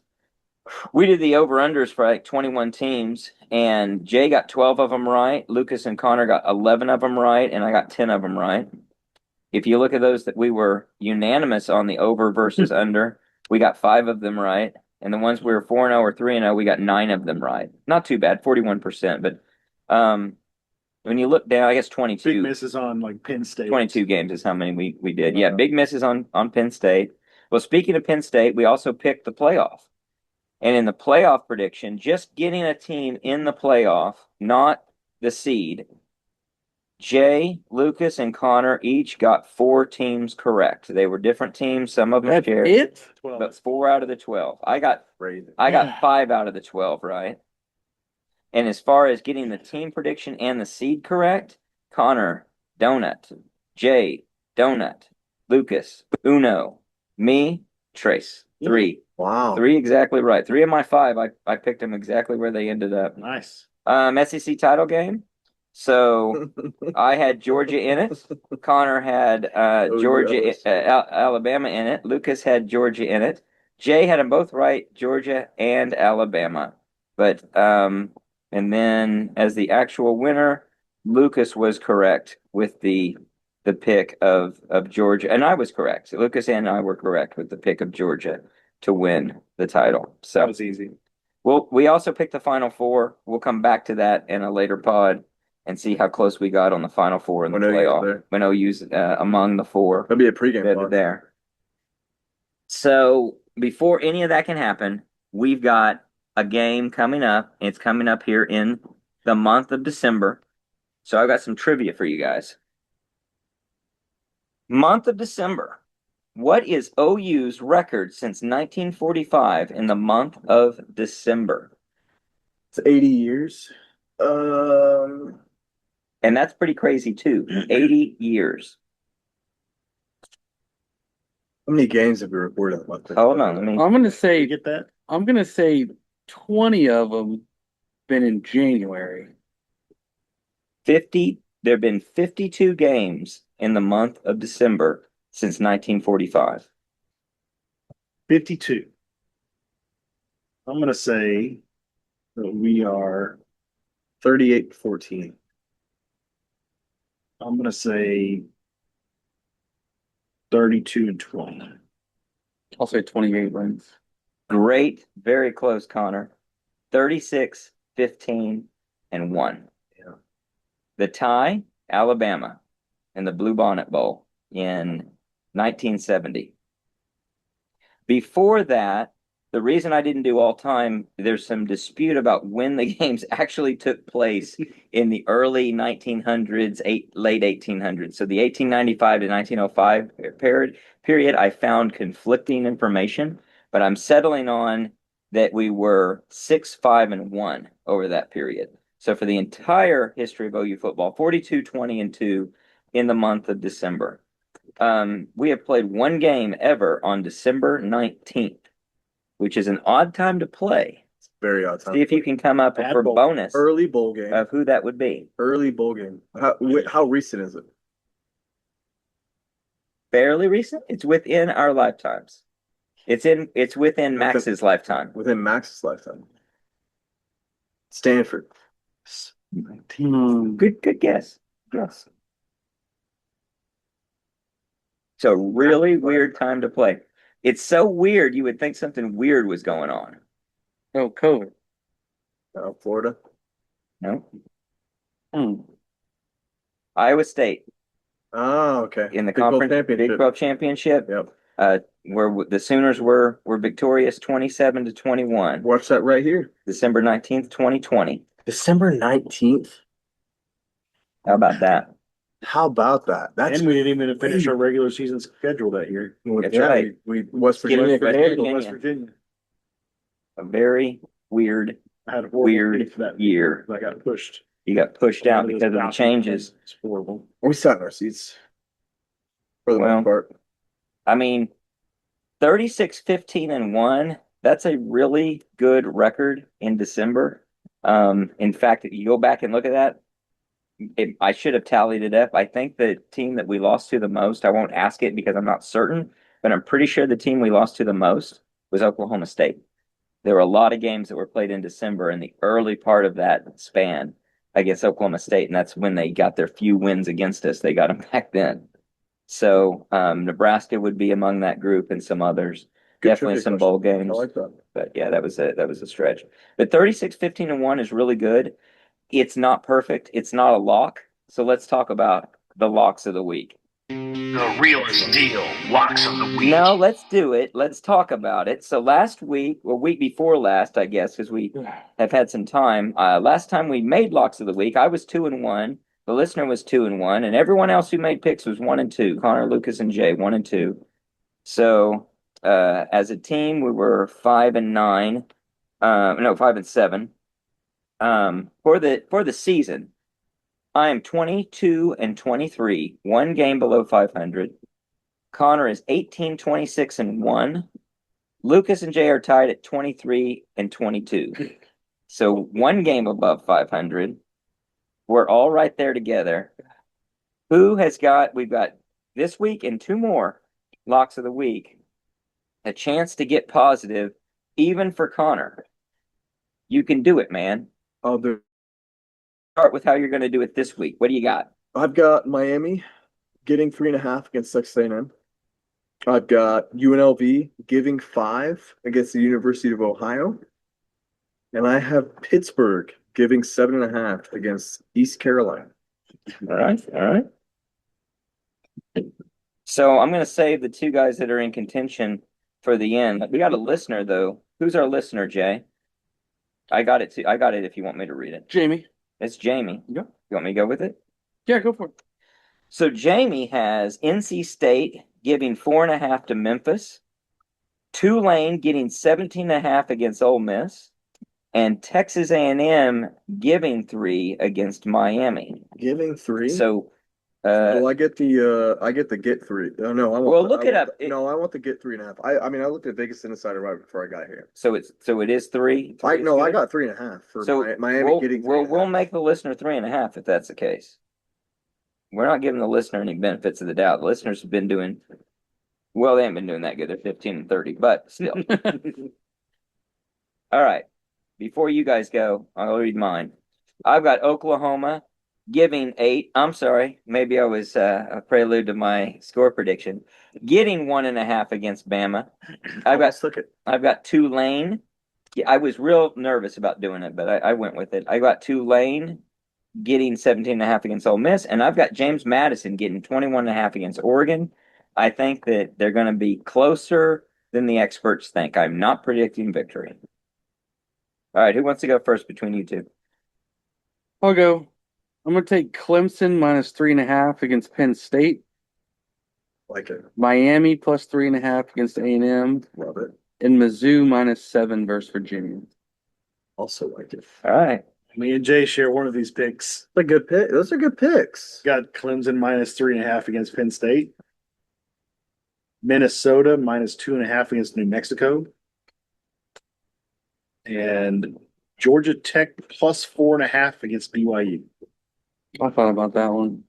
We did the over unders for like 21 teams, and Jay got 12 of them right. Lucas and Connor got 11 of them right, and I got 10 of them right. If you look at those that we were unanimous on the over versus under, we got 5 of them right. And the ones we were 4-0 or 3-0, we got 9 of them right. Not too bad, 41%. But when you look down, I guess 22. Big misses on like Penn State. 22 games is how many we did. Yeah, big misses on Penn State. Well, speaking of Penn State, we also picked the playoff. And in the playoff prediction, just getting a team in the playoff, not the seed, Jay, Lucas, and Connor each got 4 teams correct. They were different teams. Some of them shared. It? But 4 out of the 12. I got 5 out of the 12 right. And as far as getting the team prediction and the seed correct, Connor, donut. Jay, donut. Lucas, uno. Me, Trace. Three. Wow. Three exactly right. Three of my five, I picked them exactly where they ended up. Nice. SEC title game. So I had Georgia in it. Connor had Georgia, yes. Alabama in it. Lucas had Georgia in it. Jay had them both right, Georgia and Alabama. But and then as the actual winner, Lucas was correct with the pick of Georgia, and I was correct. Lucas and I were correct with the pick of Georgia to win the title. That So was easy. well, we also picked the Final Four. We'll come back to that in a later pod and see how close we got on the Final Four in the When OU got playoff. there. When OU's among the four That'd be a pregame that are pod. there. So before any of that can happen, we've got a game coming up. It's coming up here in the month of December. So I've got some trivia for you guys. Month of December. What is OU's record since 1945 in the month of December? It's 80 years. And that's pretty crazy too. 80 years. How many games have we recorded? Hold on, let me. I'm gonna You say get that? 20 of them been in January. 50. There have been 52 games in the month of December since 1945. 52. I'm going to say that we are, 38-14. I'm going to say 32-20. I'll say 28 wins. Great, very close, Connor. 36, 15, and 1. Yeah. The tie, Alabama, in the Blue Bonnet Bowl in 1970. Before that, the reason I didn't do all time, there's some dispute about when the games actually took place in the early 1900s, late 1800s. So the 1895 to 1905 period, I found conflicting information, but I'm settling on that we were 6, 5, and 1 over that period. So for the entire history of OU football, 42, 20, and 2 in the month of December. We have played one game ever on December 19th, which is an odd time to play. It's very odd time. See if you can come up Bad for bowl. bonus Early bowl game. of who that would be. Early bowl game. How recent is it? Fairly recent. It's within our lifetimes. It's within Max's lifetime. Within Max's lifetime. Stanford. Good guess. Yes. So really weird time to play. It's so weird you would think something weird was going on. Oh, COVID. Florida. No? Hmm. Iowa State Oh, okay. in the Big 12 conference championship. Big 12 championship. Yep. Where the Sooners were victorious 27-21. Watch that right here. December 19th, 2020. December 19th. How about that? How about that? That's And we didn't even finish our regular season schedule that year. That's right. We West Virginia, West Virginia. West Virginia. A very weird, I had a horrible weird pick for that year. I got pushed. You got pushed out because of the changes. It's horrible. We sat in our seats for the Well, most part. I mean, 36, 15, and 1, that's a really good record in December. In fact, if you go back and look at that, I should have tallied it up. I think the team that we lost to the most, I won't ask it because I'm not certain, but I'm pretty sure the team we lost to the most was Oklahoma State. There were a lot of games that were played in December in the early part of that span against Oklahoma State, and that's when they got their few wins against us. They got them back then. So Nebraska would be among that group and some others. Good Definitely trivia some question. bowl games. I like that. But yeah, that was a stretch. But 36, 15, and 1 is really good. It's not perfect. It's not a lock. So let's talk about the locks of the week. The realist deal. Locks of the week. No, let's do it. Let's talk about it. So last week, or week before last, I guess, because we have had some time. Last time we made locks of the week, I was 2-1. The listener was 2-1, and everyone else who made picks was 1-2. Connor, Lucas, and Jay 1-2. So as a team, we were 5-9. No, 5-7. For the season, I am 22-23, one game below 500. Connor is 18-26-1. Lucas and Jay are tied at 23-22. So one game above 500. We're all right there together. We've got this week and two more locks of the week, a chance to get positive, even for Connor. You can do it, man. I'll do. Start with how you're going to do it this week. What do you got? I've got Miami getting 3.5 against Texas A&M. I've got UNLV giving 5 against the University of Ohio. And I have Pittsburgh giving 7.5 against East Carolina. All right. All right. So I'm going to save the two guys that are in contention for the end. We got a listener, though. Who's our listener, Jay? I got it. I got it if you want me to read it. Jamie. It's Jamie. Yeah. You want me to go with it? Yeah, go for it. So Jamie has NC State giving 4.5 to Memphis, Tulane getting 17.5 against Ole Miss, and Texas A&M giving 3 against Miami. Giving 3? So, well, I get the get 3. Oh, no, I want well, look it up. No, I want the get 3.5. I mean, I looked at Vegas Insider right before I got here. So it is 3. I Three is good? got 3.5 for So Miami getting 3.5. we'll make the listener 3.5 if that's the case. We're not giving the listener any benefits of the doubt. The listeners have been doing well. They haven't been doing that good. They're 15-30, but still. All right. Before you guys go, I'll read mine. I've got Oklahoma giving 8. I'm sorry. Maybe I was a prelude to my score prediction. Getting 1.5 against Bama. I've got Tulane. Yeah, I was real nervous about doing it, but I went with it. I got Tulane getting 17.5 against Ole Miss, and I've got James Madison getting 21.5 against Oregon. I think that they're going to be closer than the experts think. I'm not predicting victory. All right, who wants to go first between you two? I'll go. I'm going to take Clemson minus 3.5 against Penn State. Like it. Miami plus 3.5 against A&M. Love it. And Mizzou minus 7 versus Virginia. Also like it. All right. Me and Jay share one of these picks. That's a good pick. Those are good picks. Got Clemson minus 3.5 against Penn State. Minnesota minus 2.5 against New Mexico. And Georgia Tech plus 4.5 against BYU. I thought about that one.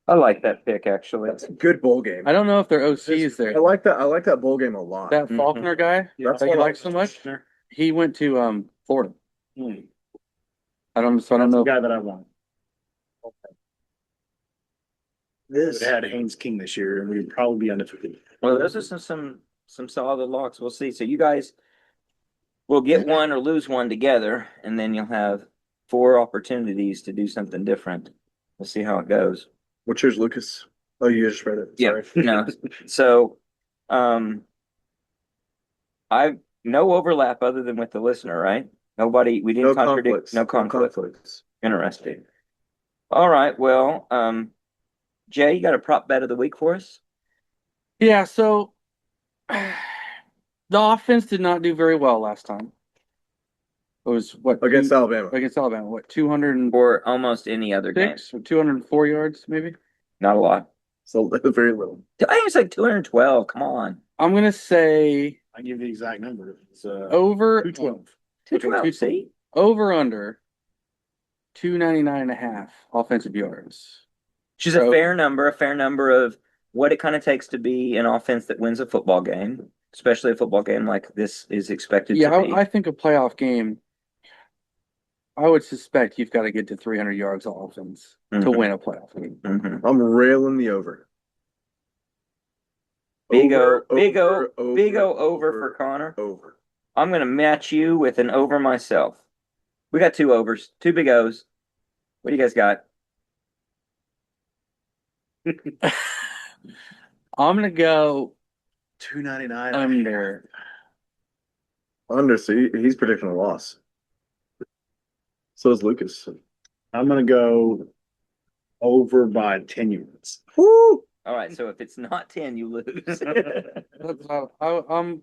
I like that pick, actually. That's a good bowl game. I don't know if their OC is there. I like that. I like that bowl game a lot. That Faulkner guy That's that you what like so much. He went to Florida. I don't know. The guy that I want. This We had Haynes King this year, and we'd probably be undefeated. Well, those are some solid locks. We'll see. So you guys will get one or lose one together, and then you'll have 4 opportunities to do something different. We'll see how it goes. What's yours, Lucas? Oh, you just read it. Yeah. Sorry. No. So, I've no overlap other than with the listener, right? Nobody. We didn't No contradict. conflicts. No conflict. conflicts. Interesting. All right. Well, Jay, you got a prop bet of the week for us? Yeah, so the offense did not do very well last time. It was what Against Alabama. Against Alabama, what 206 Or almost any other game? or 204 yards, maybe. Not a lot. So very little. I think it's like 212. Come on. I'm gonna say I give the exact number. It's over 212. 212. See? over under 299.5 offensive yards. Which is a fair number of what it kind of takes to be an offense that wins a football game, especially a football game like this is expected to be. I think a playoff game, I would suspect you've got to get to 300 yards of offense to win a playoff game. I'm railing the over. Big O over for Connor. Over. I'm going to match you with an over myself. We got 2 overs, 2 big O's. What do you guys got? I'm gonna go 299. under. So he's predicting a loss. So is Lucas. I'm gonna go over by 10 units. Woo! All right, so if it's not 10, you lose. I'm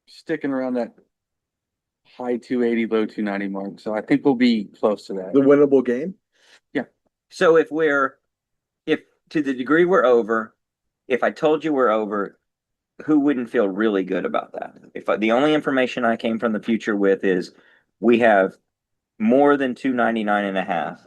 sticking around that high 280, low 290 mark. So I think we'll be close to that. The winnable game. So if to the degree we're over, if I told you we're over, who wouldn't feel really good about that? The only information I came from the future with is we have more than 299.5.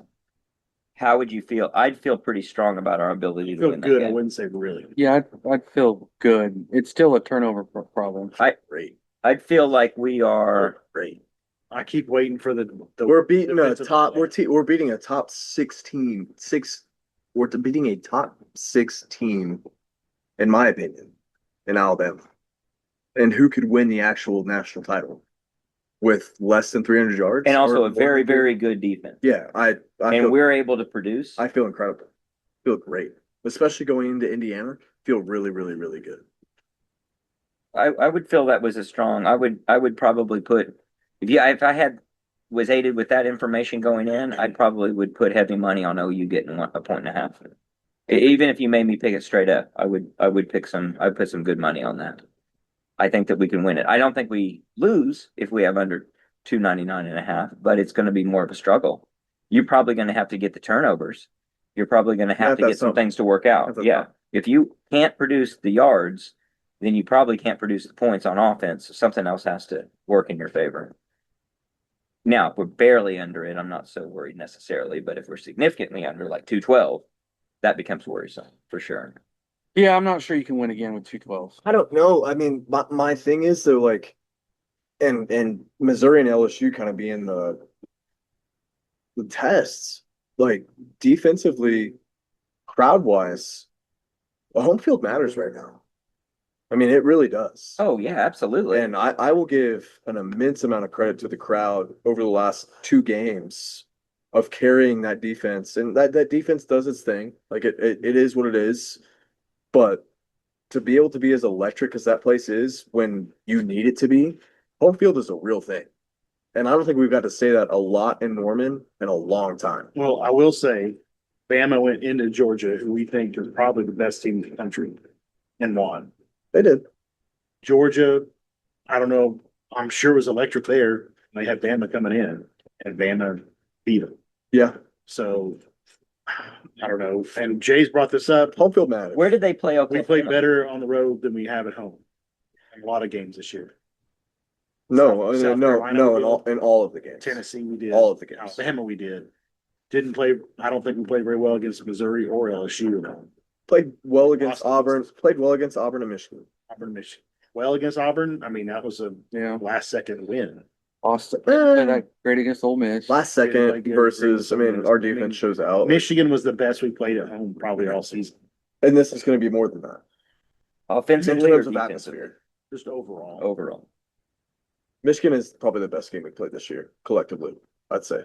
How would you feel? I'd feel pretty strong about our ability I to feel win that good. I game. wouldn't say really. Yeah, I'd feel good. It's still a turnover problem. Great. I'd feel like we are. Great. I keep waiting for the We're beating a defensive top. play. We're beating a top 16. We're beating a top 6 team, in my opinion, in Alabama. And who could win the actual national title with less than 300 yards? And also Or a very, more? very good defense. Yeah, I And feel, we're able to produce. I feel incredible. Feel great, especially going into Indiana. Feel really, really, really good. I would feel that was a strong. I would probably put if I had was aided with that information going in, I probably would put heavy money on OU getting a point and a half. Even if you made me pick it straight up, I'd put some good money on that. I think that we can win it. I don't think we lose if we have under 299.5, but it's going to be more of a struggle. You're probably going to have to get the turnovers. You're probably going to have to get some things to work out. Yeah. If you can't produce the yards, then you probably can't produce the points on offense. Something else has to work in your favor. Now, if we're barely under it, I'm not so worried necessarily, but if we're significantly under, like 212, that becomes worrisome for sure. Yeah, I'm not sure you can win again with 212. I don't know. I mean, my thing is though, like, and Missouri and LSU kind of being the tests, like defensively, crowd wise, the home field matters right now. I mean, it really does. Oh, yeah, absolutely. And I will give an immense amount of credit to the crowd over the last 2 games of carrying that defense. And that defense does its thing. Like it is what it is. But to be able to be as electric as that place is when you need it to be, home field is a real thing. And I don't think we've got to say that a lot in Norman in a long time. Well, I will say, Bama went into Georgia, who we think is probably the best team in the country, and won. They did. Georgia, I don't know. I'm sure it was electric there. They had Bama coming in, and Bama beat them. Yeah. So I don't know. And Jay's brought this up. Home field matters. Where did they play We Oklahoma? played better on the road than we have at home. In a lot of games this year. No, South no, Carolina, no, we in all of the games. Tennessee, we did. All of the games. Alabama, we did. Didn't play. I don't think we played very well against Missouri or LSU. Played well against Lost Auburn. against- Played well against Auburn and Michigan. Auburn, Michigan. Well against Auburn. I mean, that was a Yeah. last second win. Austin played that great against Ole Miss. Last Didn't second play good versus, I mean, against- our I mean, defense shows out. Michigan was the best we played at home probably all season, And this is going to be more than that. In Offensively or terms of defensively? atmosphere. just overall. Overall. Michigan is probably the best game we played this year, collectively, I'd say.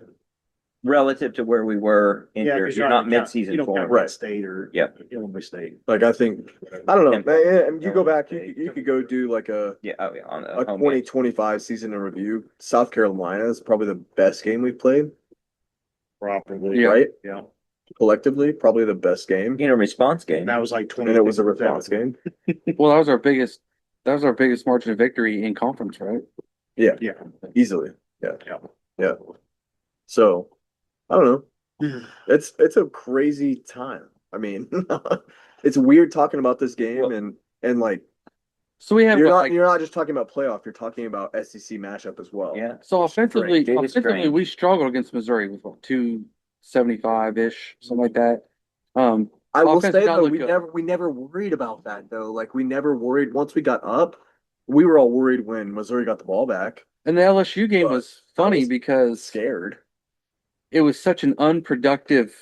Relative to where we were in Yeah, your, because you're not mid-season You don't form. count Right. Penn State or Yeah. Illinois State. Like, I think, I don't know. And- You go back, you could go do like Yeah, oh, yeah, on a home 2025 season in review. South Carolina is probably the best game we've played, Probably. Yeah. right? Yeah. Collectively, probably the best game. game. In a response game. And that was like 20. And it was a response game. Well, that was our biggest margin of victory in conference, right? Yeah, Yeah. easily. Yeah. Yeah. Yeah. So, I don't know. Yeah. It's a crazy time. I mean, it's weird talking about this game Well- and like So we have you're not just talking about playoff, you're talking about SEC matchup as well. Yeah. so offensively, It is strange. we struggled against Missouri with 275-ish, something like that. I will Offense say not though, look good. we never worried about that though. Like we never worried once we got up, we were all worried when Missouri got the ball back. And the LSU game But was funny was because Scared. it was such an unproductive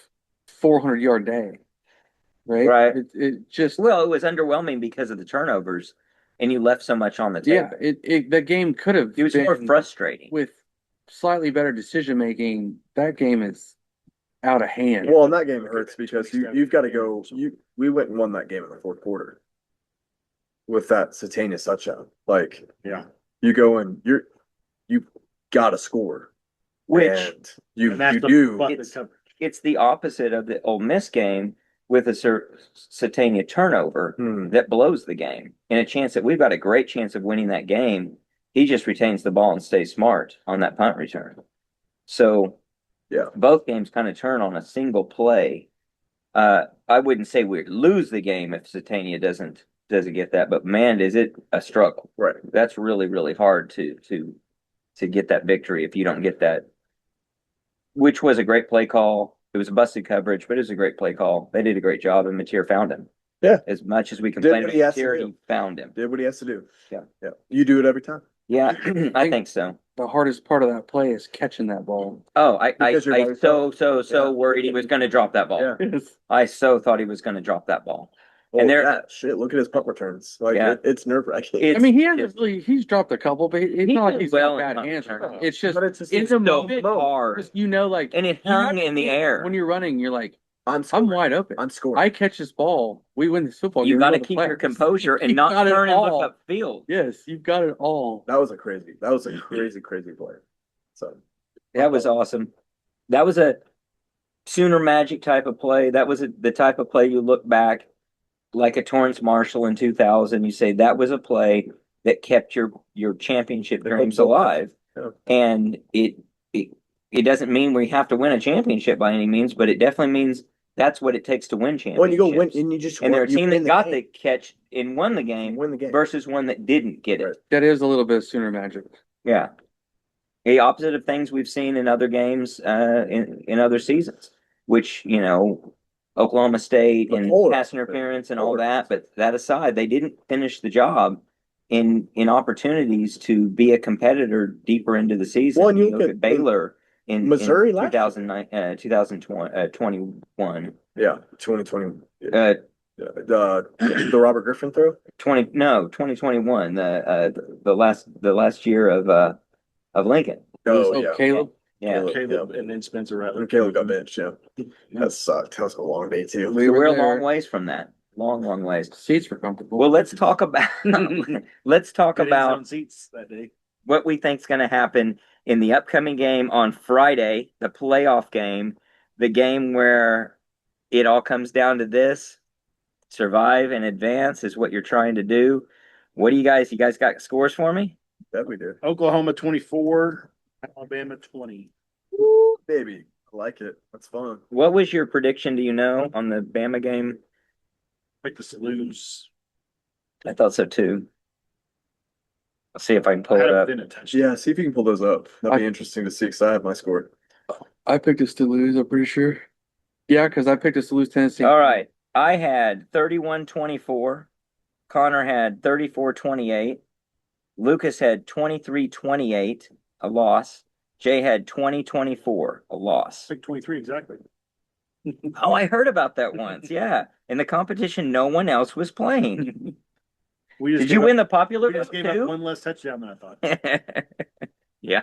400-yard day, right? Right. It just Well, it was underwhelming because of the turnovers, and you left so much on the yeah, table. the game could have It was been more frustrating. with slightly better decision making. That game is out of hand. Well, and that game hurts because you've got to go. We went and won that game in the fourth quarter with that Satanius touchdown. Like Yeah. you go and you got to score, Which and you And that's you the do. but It's- the coverage. it's the opposite of the Ole Miss game with a Satania turnover Hmm. that blows the game, and a chance that we've got a great chance of winning that game He just retains the ball and stays smart on that punt return. So Yeah. both games kind of turn on a single play. I wouldn't say we lose the game if Satania doesn't get that, but man, is it a struggle. Right. That's really, really hard to get that victory if you don't get that, which was a great play call. It was a busted coverage, but it was a great play call. They did a great job, and Mateer found him. Yeah. As much as we Did complain what about he has to Mateer, do. he found him. Did what he has to do. Yeah. Yeah. You do it every time. Yeah, I think so. The hardest part of that play is catching that ball. Oh, I Because you're by so yourself. Yeah. worried he was going to drop that ball. Yeah. Yes. I so thought he was going to drop that ball. Well, And there- yeah, shit. Look at his punt returns. Like Yeah. it's nerve wracking. It's- I mean, he hasn't really, he's dropped a couple, but it's He not like did he's well got in bad punt hands. return. It's just, But it's just in it's the so moment, hard, you know, like, and it hung in the air. when you're running, you're like, I'm I'm wide open. I'm scoring. I catch this ball. We win this football game. You we got to go to keep your playoffs. composure and You've not got it turn and all. look upfield. Yes, you've got it all. That was a crazy play. So That was awesome. That was a Sooner Magic type of play. That was the type of play you look back like a Torrance Marshall in 2000. You say that was a play that kept your championship They dreams kept it alive. alive. And it doesn't mean we have to win a championship by any means, but it definitely means that's what it takes to win championships. when you go win and you just and they're a you team win that got game. the catch and won the game Win the game. versus one that didn't get it. Right. That is a little bit of Sooner magic. Yeah. The opposite of things we've seen in other games in other seasons, which, Oklahoma State But and hold pass on. interference and all Hold on. that. But that aside, they didn't finish the job in opportunities to be a competitor deeper into the season. Well, and you You look look at at Baylor in Missouri last year. 2021. Yeah, 2020. Uh, The Robert Griffin throw. 2021, the last year of Lincoln. Oh Oh, yeah. Caleb. Yeah. Caleb and then Spencer Rattler. And Caleb got benched. Yeah, that sucked. That was a long day too. We're were a there. long ways from that. Long ways. Seats were comfortable. Well, let's talk about Good in-zone seats that day. what we think is going to happen in the upcoming game on Friday, the playoff game, the game where it all comes down to this: survive and advance is what you're trying to do. What do you guys got scores for me? That we did. Oklahoma 24, Alabama 20. Woo, baby, I like it. That's fun. What was your prediction? Do you know on the Bama game? Pick us to lose. I thought so too. I'll see if I can pull I had it it up. within a touchdown. Yeah, see if you can pull those up. That'd be interesting to see because I have my score. I picked us to lose, I'm pretty sure. Yeah, because I picked us to lose Tennessee. All right. I had 31-24. Connor had 34-28. Lucas had 23-28, a loss. Jay had 20-24, a loss. Pick 23 exactly. Oh, I heard about that once. Yeah. In the competition, no one else was playing. We just Did you gave win the up, popular we just vote gave up too? one less touchdown than I thought. Yeah.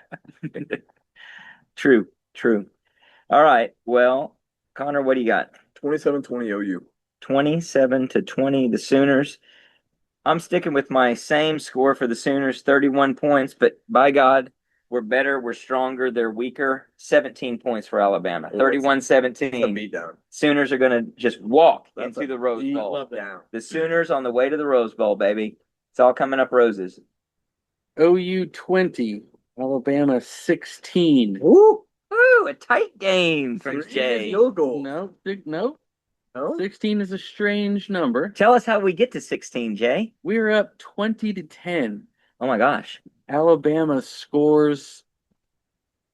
True. All right. Well, Connor, what do you got? 27-20 OU. 27-20, the Sooners. I'm sticking with my same score for the Sooners, 31 points, but by God, we're better, we're stronger, they're weaker. 17 points for Alabama, Well, that's 31-17. A beat down. Sooners are going to just walk That's into a the Rose beat Bowl. Love that. down. The Sooners on the way to the Rose Bowl, baby. It's all coming up roses. OU 20, Alabama 16. Woo! Ooh, a tight game from Three Jay. field goals. No, No? 16 is a strange number. Tell us how we get to 16, Jay. We're up 20-10. Oh my gosh. Alabama scores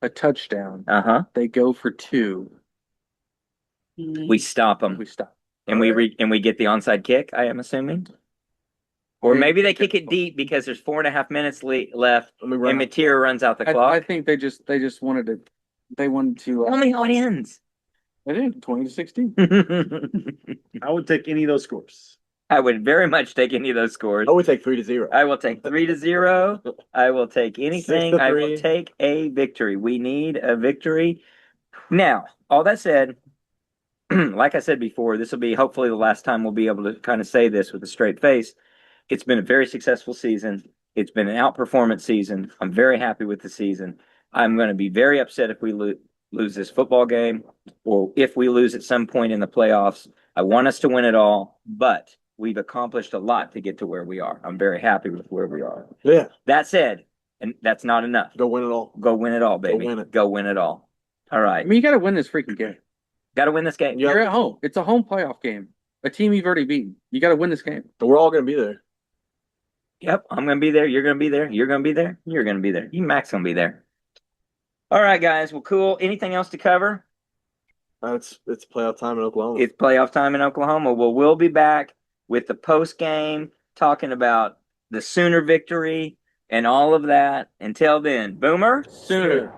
a touchdown. Uh-huh. They go for 2. We stop them. We stop. And we get the onside kick, I am assuming. Or maybe they kick it deep because there's 4.5 minutes left Let me and run. Mateer runs out the I clock. think they just wanted to. They wanted to. Tell me how it ends. They did 20-16. I would take any of those scores. I would very much take any of those scores. I would take 3-0. I will take 3-0. I will take anything. I will 6-3. take a victory. We need a victory. Now, all that said, like I said before, this will be hopefully the last time we'll be able to kind of say this with a straight face. It's been a very successful season. It's been an outperformance season. I'm very happy with the season. I'm going to be very upset if we lose this football game or if we lose at some point in the playoffs. I want us to win it all, but we've accomplished a lot to get to where we are. I'm very happy with where we are. Yeah. That said, And that's not enough. Go win it all. Go win it all, baby. win it. Go win it all. All I right. mean, you got to win this freaking game. Got to win this game. Yep. You're at home. It's a home playoff game. A team you've already beaten. You got to win this game. But we're all going to be there. Yep, I'm gonna be there. You're gonna be there. You're gonna be there. You're gonna be there. You Max gonna be there. All right, guys. Well, cool. Anything else to cover? It's playoff time in Oklahoma. It's playoff time in Oklahoma. Well, we'll be back with the post game talking about the Sooner victory and all of that. Until then, Boomer. Sooner.